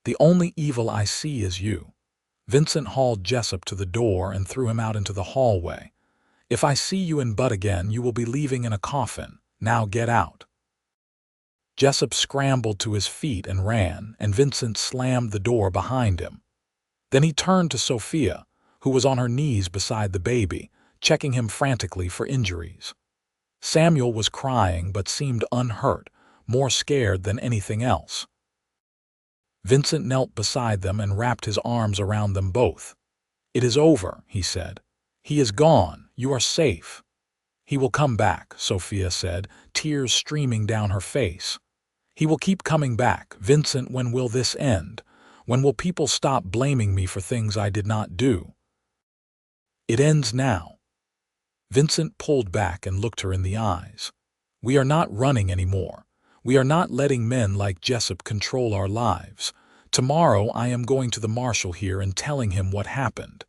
"The only evil I see is you." Vincent hauled Jessup to the door and threw him out into the hallway. "If I see you in Butt again, you will be leaving in a coffin. Now get out." Jessup scrambled to his feet and ran, and Vincent slammed the door behind him. Then he turned to Sophia, who was on her knees beside the baby, checking him frantically for injuries. Samuel was crying but seemed unhurt, more scared than anything else. Vincent knelt beside them and wrapped his arms around them both. "It is over," he said. "He is gone. You are safe." "He will come back," Sophia said, tears streaming down her face. "He will keep coming back. Vincent, when will this end? When will people stop blaming me for things I did not do?" "It ends now." Vincent pulled back and looked her in the eyes. "We are not running anymore. We are not letting men like Jessup control our lives. Tomorrow I am going to the marshal here and telling him what happened.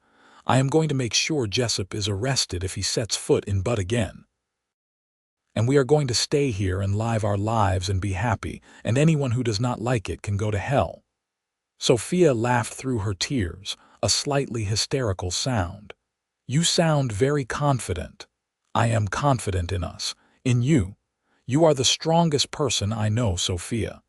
I am going to make sure Jessup is arrested if he sets foot in Butt again. And we are going to stay here and live our lives and be happy, and anyone who does not like it can go to hell." Sophia laughed through her tears, a slightly hysterical sound. "You sound very confident." "I am confident in us, in you. You are the strongest person I know, Sophia.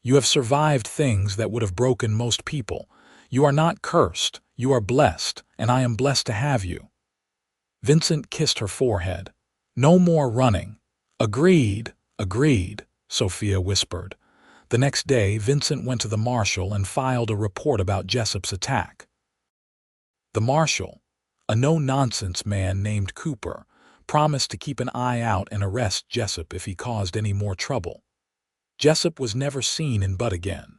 You have survived things that would have broken most people. You are not cursed, you are blessed, and I am blessed to have you." Vincent kissed her forehead. "No more running." "Agreed, agreed," Sophia whispered. The next day, Vincent went to the marshal and filed a report about Jessup's attack. The marshal, a no-nonsense man named Cooper, promised to keep an eye out and arrest Jessup if he caused any more trouble. Jessup was never seen in Butt again.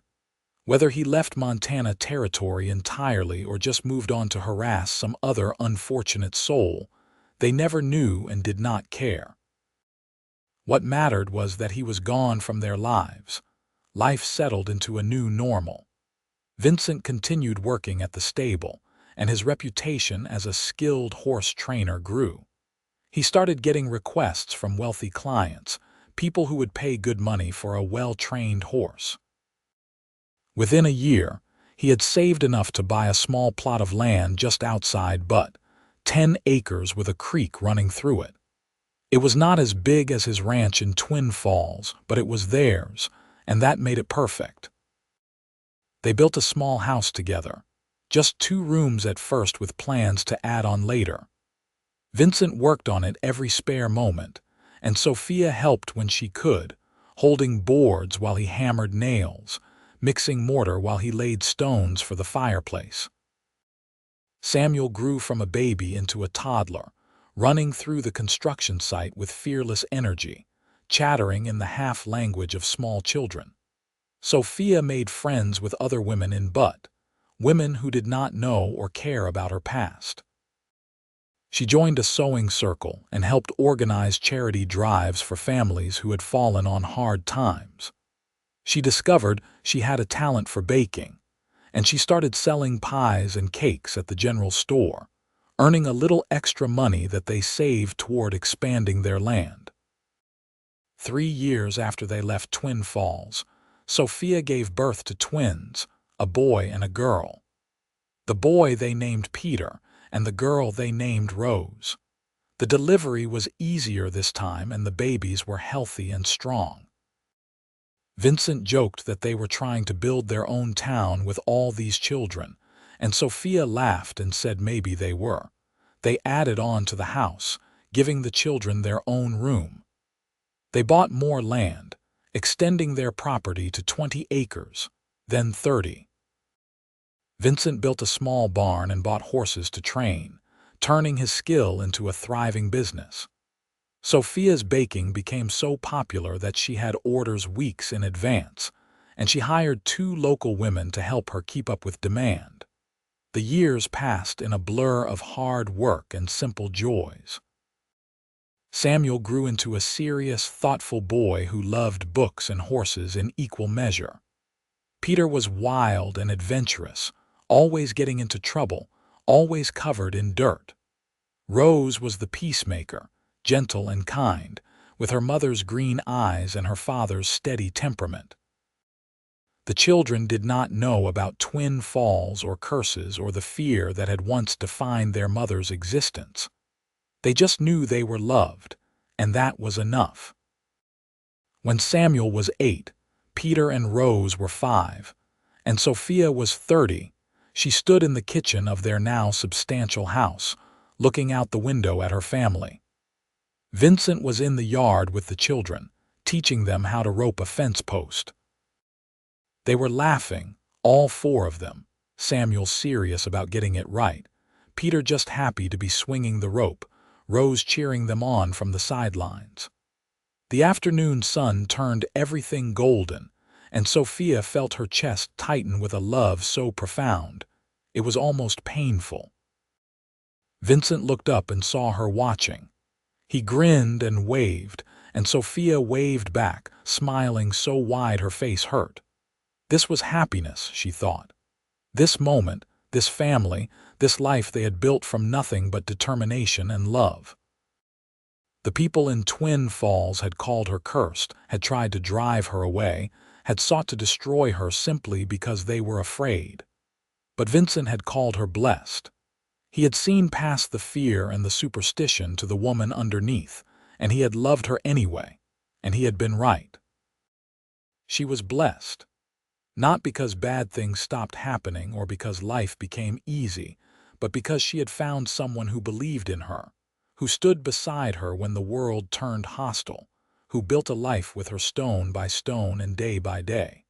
Whether he left Montana Territory entirely or just moved on to harass some other unfortunate soul, they never knew and did not care. What mattered was that he was gone from their lives. Life settled into a new normal. Vincent continued working at the stable, and his reputation as a skilled horse trainer grew. He started getting requests from wealthy clients, people who would pay good money for a well-trained horse. Within a year, he had saved enough to buy a small plot of land just outside Butt, 10 acres with a creek running through it. It was not as big as his ranch in Twin Falls, but it was theirs, and that made it perfect. They built a small house together, just 2 rooms at first with plans to add on later. Vincent worked on it every spare moment, and Sophia helped when she could, holding boards while he hammered nails, mixing mortar while he laid stones for the fireplace. Samuel grew from a baby into a toddler, running through the construction site with fearless energy, chattering in the half-language of small children. Sophia made friends with other women in Butt, women who did not know or care about her past. She joined a sewing circle and helped organize charity drives for families who had fallen on hard times. She discovered she had a talent for baking, and she started selling pies and cakes at the general store, earning a little extra money that they saved toward expanding their land. 3 years after they left Twin Falls, Sophia gave birth to twins, a boy and a girl. The boy they named Peter, and the girl they named Rose. The delivery was easier this time, and the babies were healthy and strong. Vincent joked that they were trying to build their own town with all these children, and Sophia laughed and said maybe they were. They added on to the house, giving the children their own room. They bought more land, extending their property to 20 acres, then 30. Vincent built a small barn and bought horses to train, turning his skill into a thriving business. Sophia's baking became so popular that she had orders weeks in advance, and she hired 2 local women to help her keep up with demand. The years passed in a blur of hard work and simple joys. Samuel grew into a serious, thoughtful boy who loved books and horses in equal measure. Peter was wild and adventurous, always getting into trouble, always covered in dirt. Rose was the peacemaker, gentle and kind, with her mother's green eyes and her father's steady temperament. The children did not know about Twin Falls or curses or the fear that had once defined their mother's existence. They just knew they were loved, and that was enough. When Samuel was 8, Peter and Rose were 5, and Sophia was 30, she stood in the kitchen of their now substantial house, looking out the window at her family. Vincent was in the yard with the children, teaching them how to rope a fence post. They were laughing, all 4 of them, Samuel serious about getting it right, Peter just happy to be swinging the rope, Rose cheering them on from the sidelines. The afternoon sun turned everything golden, and Sophia felt her chest tighten with a love so profound, it was almost painful. Vincent looked up and saw her watching. He grinned and waved, and Sophia waved back, smiling so wide her face hurt. This was happiness, she thought. This moment, this family, this life they had built from nothing but determination and love. The people in Twin Falls had called her cursed, had tried to drive her away, had sought to destroy her simply because they were afraid. But Vincent had called her blessed. He had seen past the fear and the superstition to the woman underneath, and he had loved her anyway, and he had been right. She was blessed. Not because bad things stopped happening or because life became easy, but because she had found someone who believed in her, who stood beside her when the world turned hostile, who built a life with her stone by stone and day by day.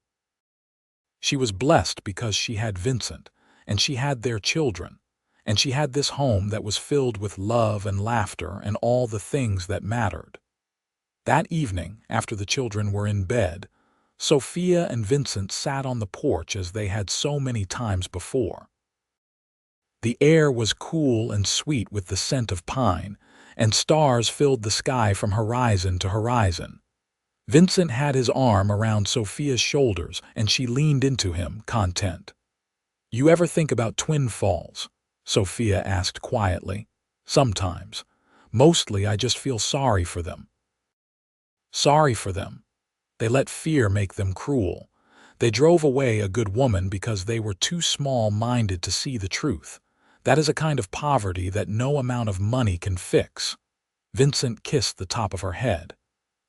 She was blessed because she had Vincent, and she had their children, and she had this home that was filled with love and laughter and all the things that mattered. That evening, after the children were in bed, Sophia and Vincent sat on the porch as they had so many times before. The air was cool and sweet with the scent of pine, and stars filled the sky from horizon to horizon. Vincent had his arm around Sophia's shoulders, and she leaned into him, content. "You ever think about Twin Falls?" Sophia asked quietly. "Sometimes. Mostly I just feel sorry for them." Sorry for them. They let fear make them cruel. They drove away a good woman because they were too small-minded to see the truth. That is a kind of poverty that no amount of money can fix. Vincent kissed the top of her head.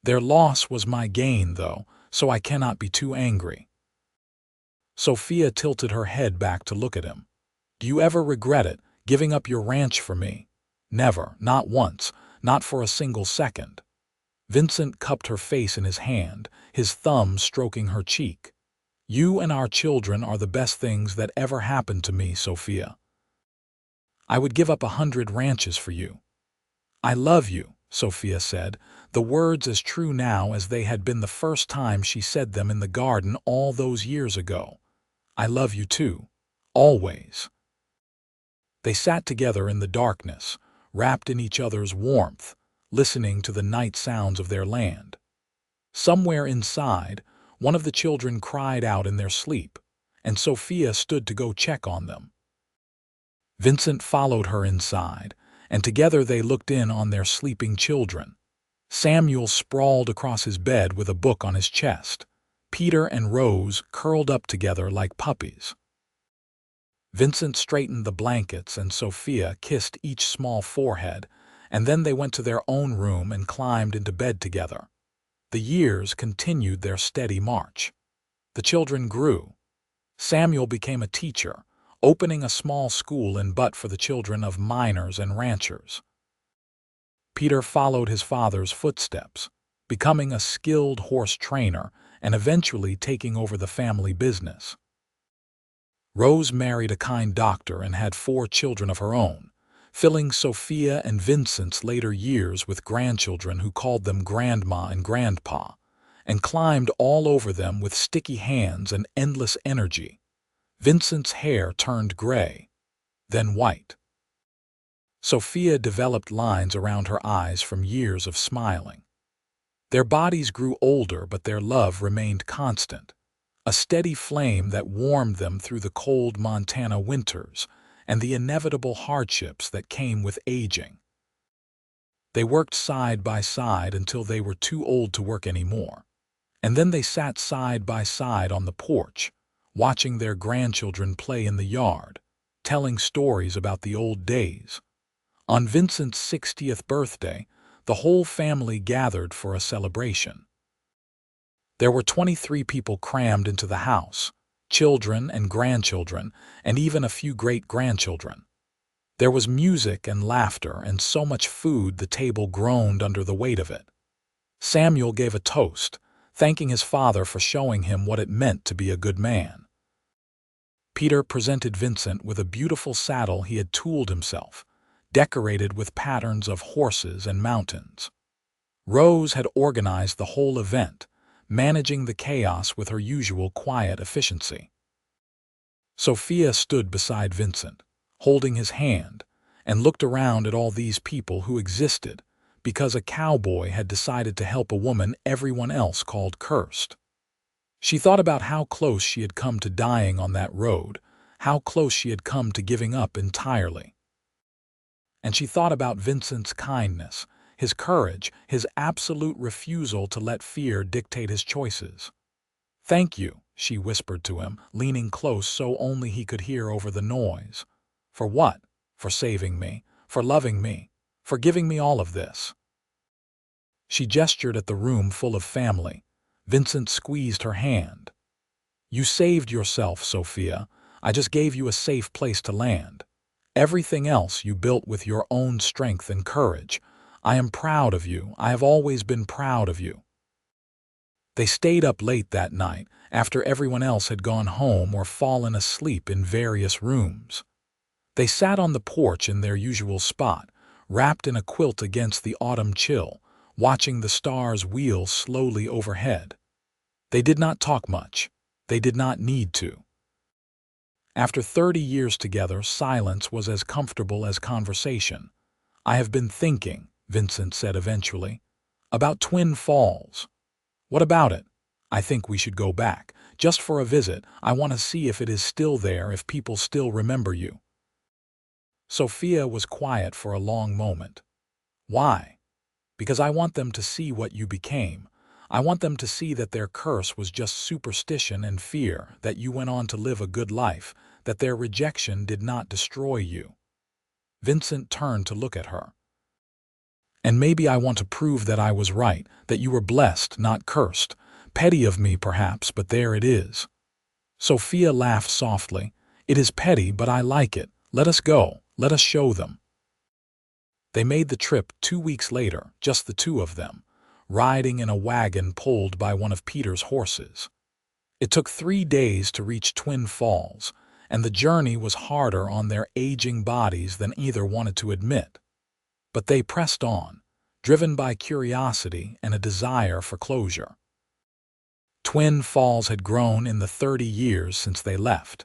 "Their loss was my gain, though, so I cannot be too angry." Sophia tilted her head back to look at him. "Do you ever regret it, giving up your ranch for me?" "Never, not once, not for a single second." Vincent cupped her face in his hand, his thumb stroking her cheek. "You and our children are the best things that ever happened to me, Sophia. I would give up 100 ranches for you." "I love you," Sophia said, the words as true now as they had been the first time she said them in the garden all those years ago. "I love you too. Always." They sat together in the darkness, wrapped in each other's warmth, listening to the night sounds of their land. Somewhere inside, one of the children cried out in their sleep, and Sophia stood to go check on them. Vincent followed her inside, and together they looked in on their sleeping children. Samuel sprawled across his bed with a book on his chest. Peter and Rose curled up together like puppies. Vincent straightened the blankets and Sophia kissed each small forehead, and then they went to their own room and climbed into bed together. The years continued their steady march. The children grew. Samuel became a teacher, opening a small school in Butte for the children of miners and ranchers. Peter followed his father's footsteps, becoming a skilled horse trainer and eventually taking over the family business. Rose married a kind doctor and had 4 children of her own, filling Sophia and Vincent's later years with grandchildren who called them Grandma and Grandpa, and climbed all over them with sticky hands and endless energy. Vincent's hair turned gray, then white. Sophia developed lines around her eyes from years of smiling. Their bodies grew older, but their love remained constant, a steady flame that warmed them through the cold Montana winters and the inevitable hardships that came with aging. They worked side by side until they were too old to work anymore, and then they sat side by side on the porch, watching their grandchildren play in the yard, telling stories about the old days. On Vincent's 60th birthday, the whole family gathered for a celebration. There were 23 people crammed into the house, children and grandchildren, and even a few great-grandchildren. There was music and laughter and so much food the table groaned under the weight of it. Samuel gave a toast, thanking his father for showing him what it meant to be a good man. Peter presented Vincent with a beautiful saddle he had tooled himself, decorated with patterns of horses and mountains. Rose had organized the whole event, managing the chaos with her usual quiet efficiency. Sophia stood beside Vincent, holding his hand, and looked around at all these people who existed because a cowboy had decided to help a woman everyone else called cursed. She thought about how close she had come to dying on that road, how close she had come to giving up entirely. And she thought about Vincent's kindness, his courage, his absolute refusal to let fear dictate his choices. "Thank you," she whispered to him, leaning close so only he could hear over the noise. "For what? For saving me, for loving me, for giving me all of this." She gestured at the room full of family. Vincent squeezed her hand. "You saved yourself, Sophia. I just gave you a safe place to land. Everything else you built with your own strength and courage. I am proud of you. I have always been proud of you." They stayed up late that night, after everyone else had gone home or fallen asleep in various rooms. They sat on the porch in their usual spot, wrapped in a quilt against the autumn chill, watching the stars wheel slowly overhead. They did not talk much. They did not need to. After 30 years together, silence was as comfortable as conversation. "I have been thinking," Vincent said eventually, "about Twin Falls." "What about it?" "I think we should go back, just for a visit. I want to see if it is still there, if people still remember you." Sophia was quiet for a long moment. "Why?" "Because I want them to see what you became. I want them to see that their curse was just superstition and fear, that you went on to live a good life, that their rejection did not destroy you." Vincent turned to look at her. "And maybe I want to prove that I was right, that you were blessed, not cursed. Petty of me, perhaps, but there it is." Sophia laughed softly. "It is petty, but I like it. Let us go. Let us show them." They made the trip 2 weeks later, just the two of them, riding in a wagon pulled by one of Peter's horses. It took 3 days to reach Twin Falls, and the journey was harder on their aging bodies than either wanted to admit. But they pressed on, driven by curiosity and a desire for closure. Twin Falls had grown in the 30 years since they left.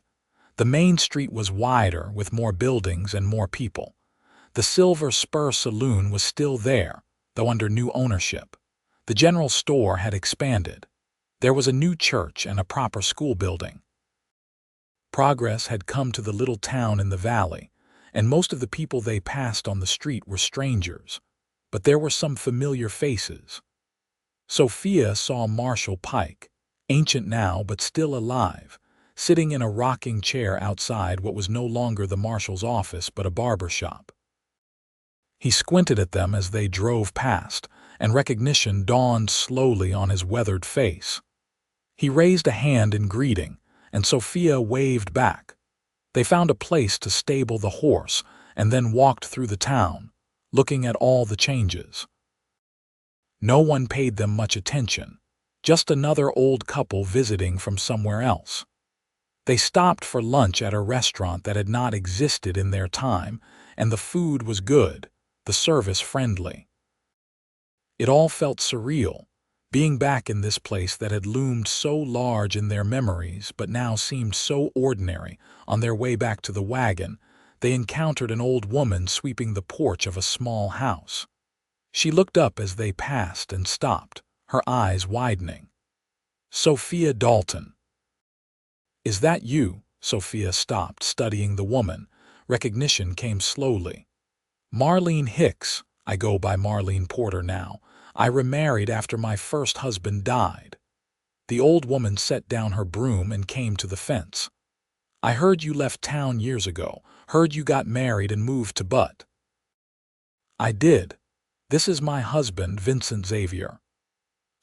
The main street was wider, with more buildings and more people. The Silver Spur Saloon was still there, though under new ownership. The general store had expanded. There was a new church and a proper school building. Progress had come to the little town in the valley, and most of the people they passed on the street were strangers. But there were some familiar faces. Sophia saw Marshall Pike, ancient now but still alive, sitting in a rocking chair outside what was no longer the marshal's office but a barber shop. He squinted at them as they drove past, and recognition dawned slowly on his weathered face. He raised a hand in greeting, and Sophia waved back. They found a place to stable the horse and then walked through the town, looking at all the changes. No one paid them much attention, just another old couple visiting from somewhere else. They stopped for lunch at a restaurant that had not existed in their time, and the food was good, the service friendly. It all felt surreal, being back in this place that had loomed so large in their memories but now seemed so ordinary. On their way back to the wagon, they encountered an old woman sweeping the porch of a small house. She looked up as they passed and stopped, her eyes widening. "Sophia Dalton." "Is that you?" Sophia stopped, studying the woman. Recognition came slowly. "Marlene Hicks. I go by Marlene Porter now. I remarried after my first husband died." The old woman set down her broom and came to the fence. "I heard you left town years ago, heard you got married and moved to Butte." "I did. This is my husband, Vincent Xavier."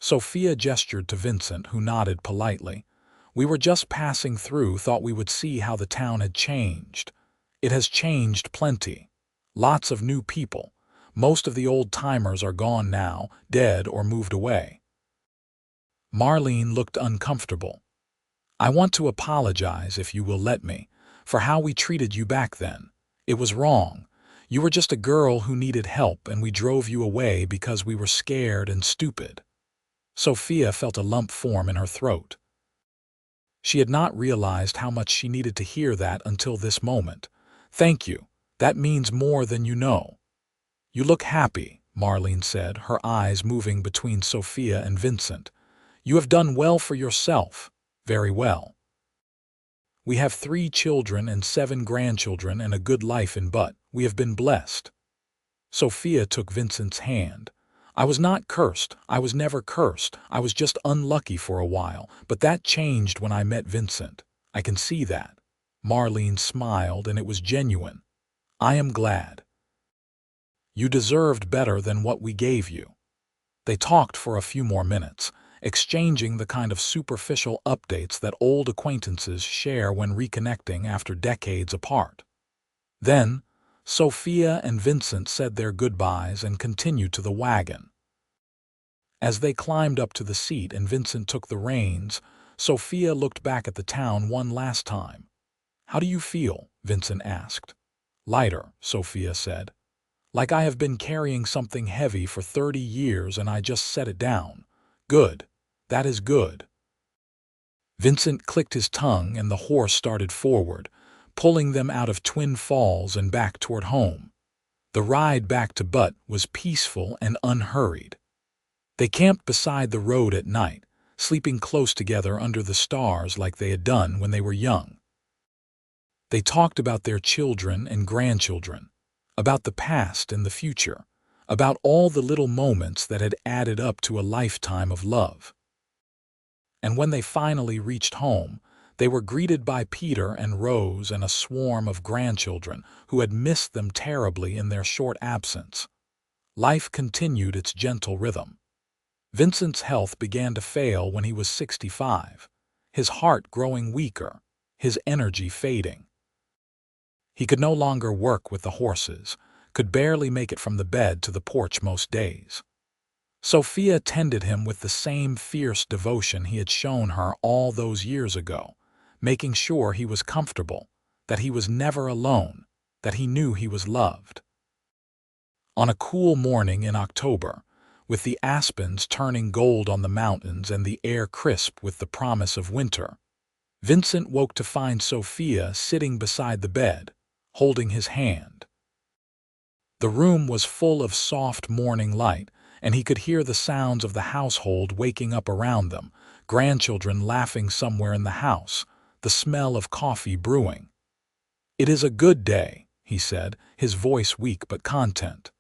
Sophia gestured to Vincent, who nodded politely. "We were just passing through, thought we would see how the town had changed." "It has changed plenty. Lots of new people. Most of the old-timers are gone now, dead or moved away." Marlene looked uncomfortable. "I want to apologize, if you will let me, for how we treated you back then. It was wrong. You were just a girl who needed help, and we drove you away because we were scared and stupid." Sophia felt a lump form in her throat. She had not realized how much she needed to hear that until this moment. "Thank you. That means more than you know." "You look happy," Marlene said, her eyes moving between Sophia and Vincent. "You have done well for yourself. Very well. We have 3 children and 7 grandchildren and a good life in Butt. We have been blessed." Sophia took Vincent's hand. "I was not cursed. I was never cursed. I was just unlucky for a while, but that changed when I met Vincent. I can see that." Marlene smiled, and it was genuine. "I am glad. You deserved better than what we gave you." They talked for a few more minutes, exchanging the kind of superficial updates that old acquaintances share when reconnecting after decades apart. Then, Sophia and Vincent said their goodbyes and continued to the wagon. As they climbed up to the seat and Vincent took the reins, Sophia looked back at the town one last time. "How do you feel?" Vincent asked. "Lighter," Sophia said. "Like I have been carrying something heavy for 30 years and I just set it down." "Good. That is good." Vincent clicked his tongue and the horse started forward, pulling them out of Twin Falls and back toward home. The ride back to Butt was peaceful and unhurried. They camped beside the road at night, sleeping close together under the stars like they had done when they were young. They talked about their children and grandchildren, about the past and the future, about all the little moments that had added up to a lifetime of love. And when they finally reached home, they were greeted by Peter and Rose and a swarm of grandchildren who had missed them terribly in their short absence. Life continued its gentle rhythm. Vincent's health began to fail when he was 65, his heart growing weaker, his energy fading. He could no longer work with the horses, could barely make it from the bed to the porch most days. Sophia tended him with the same fierce devotion he had shown her all those years ago, making sure he was comfortable, that he was never alone, that he knew he was loved. On a cool morning in October, with the aspens turning gold on the mountains and the air crisp with the promise of winter, Vincent woke to find Sophia sitting beside the bed, holding his hand. The room was full of soft morning light, and he could hear the sounds of the household waking up around them, grandchildren laughing somewhere in the house, the smell of coffee brewing. "It is a good day," he said, his voice weak but content.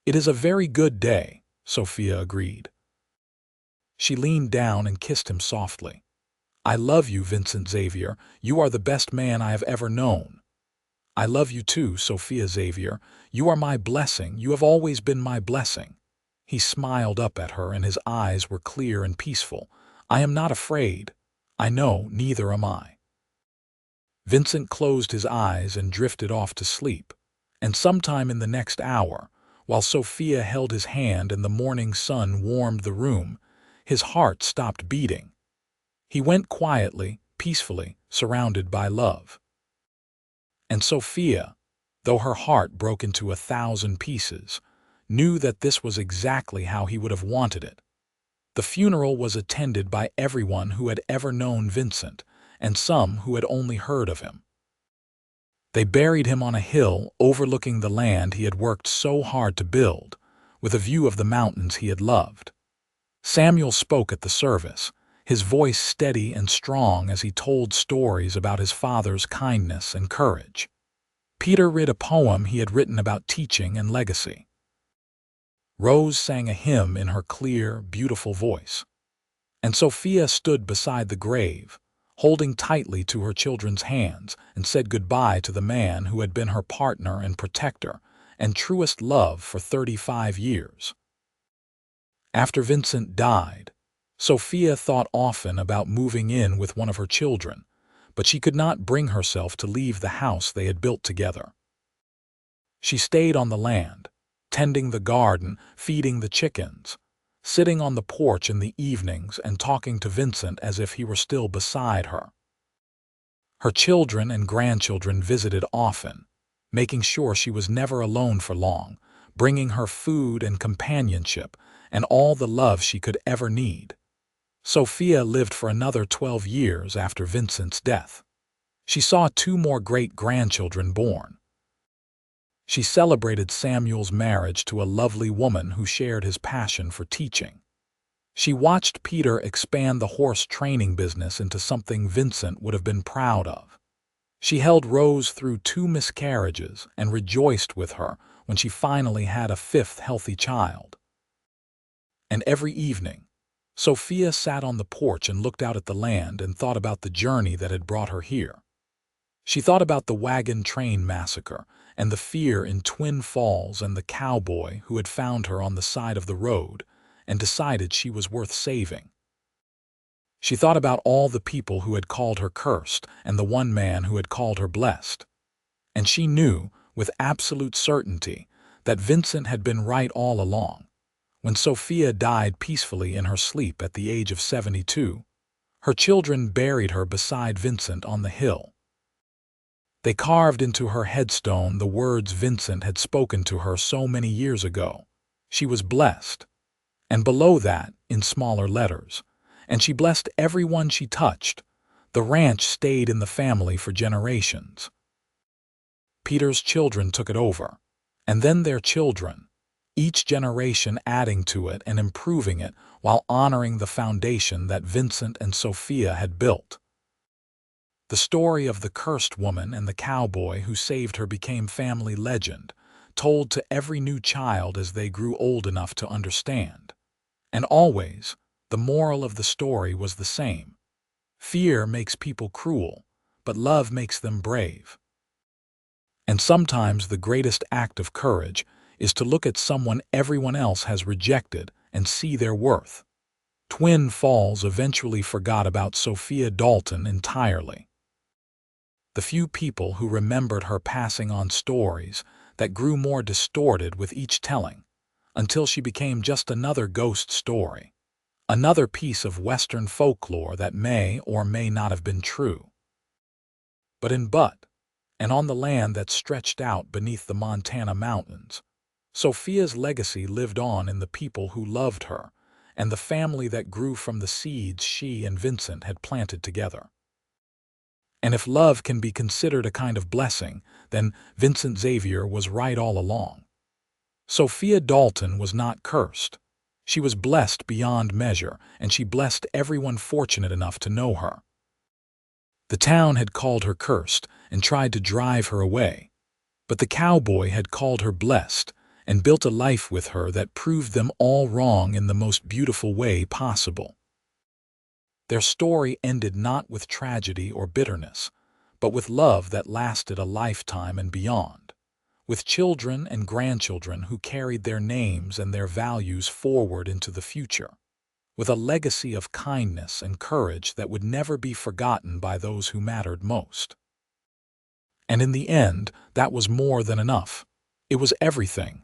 "It is a very good day," Sophia agreed. She leaned down and kissed him softly. "I love you, Vincent Xavier. You are the best man I have ever known." "I love you too, Sophia Xavier. You are my blessing. You have always been my blessing." He smiled up at her and his eyes were clear and peaceful. "I am not afraid. I know, neither am I." Vincent closed his eyes and drifted off to sleep, and sometime in the next hour, while Sophia held his hand and the morning sun warmed the room, his heart stopped beating. He went quietly, peacefully, surrounded by love. And Sophia, though her heart broke into 1,000 pieces, knew that this was exactly how he would have wanted it. The funeral was attended by everyone who had ever known Vincent, and some who had only heard of him. They buried him on a hill overlooking the land he had worked so hard to build, with a view of the mountains he had loved. Samuel spoke at the service, his voice steady and strong as he told stories about his father's kindness and courage. Peter read a poem he had written about teaching and legacy. Rose sang a hymn in her clear, beautiful voice. And Sophia stood beside the grave, holding tightly to her children's hands, and said goodbye to the man who had been her partner and protector and truest love for 35 years. After Vincent died, Sophia thought often about moving in with one of her children, but she could not bring herself to leave the house they had built together. She stayed on the land, tending the garden, feeding the chickens, sitting on the porch in the evenings and talking to Vincent as if he were still beside her. Her children and grandchildren visited often, making sure she was never alone for long, bringing her food and companionship and all the love she could ever need. Sophia lived for another 12 years after Vincent's death. She saw 2 more great-grandchildren born. She celebrated Samuel's marriage to a lovely woman who shared his passion for teaching. She watched Peter expand the horse training business into something Vincent would have been proud of. She held Rose through 2 miscarriages and rejoiced with her when she finally had a 5th healthy child. And every evening, Sophia sat on the porch and looked out at the land and thought about the journey that had brought her here. She thought about the wagon train massacre and the fear in Twin Falls and the cowboy who had found her on the side of the road and decided she was worth saving. She thought about all the people who had called her cursed and the one man who had called her blessed. And she knew, with absolute certainty, that Vincent had been right all along. When Sophia died peacefully in her sleep at the age of 72, her children buried her beside Vincent on the hill. They carved into her headstone the words Vincent had spoken to her so many years ago. She was blessed. And below that, in smaller letters, and she blessed everyone she touched. The ranch stayed in the family for generations. Peter's children took it over, and then their children, each generation adding to it and improving it while honoring the foundation that Vincent and Sophia had built. The story of the cursed woman and the cowboy who saved her became family legend, told to every new child as they grew old enough to understand. And always, the moral of the story was the same. Fear makes people cruel, but love makes them brave. And sometimes the greatest act of courage is to look at someone everyone else has rejected and see their worth. Twin Falls eventually forgot about Sophia Dalton entirely. The few people who remembered her passing on stories that grew more distorted with each telling, until she became just another ghost story, another piece of Western folklore that may or may not have been true. But in Butte, and on the land that stretched out beneath the Montana mountains, Sophia's legacy lived on in the people who loved her and the family that grew from the seeds she and Vincent had planted together. And if love can be considered a kind of blessing, then Vincent Xavier was right all along. Sophia Dalton was not cursed. She was blessed beyond measure, and she blessed everyone fortunate enough to know her. The town had called her cursed and tried to drive her away, but the cowboy had called her blessed and built a life with her that proved them all wrong in the most beautiful way possible. Their story ended not with tragedy or bitterness, but with love that lasted a lifetime and beyond, with children and grandchildren who carried their names and their values forward into the future, with a legacy of kindness and courage that would never be forgotten by those who mattered most. And in the end, that was more than enough. It was everything.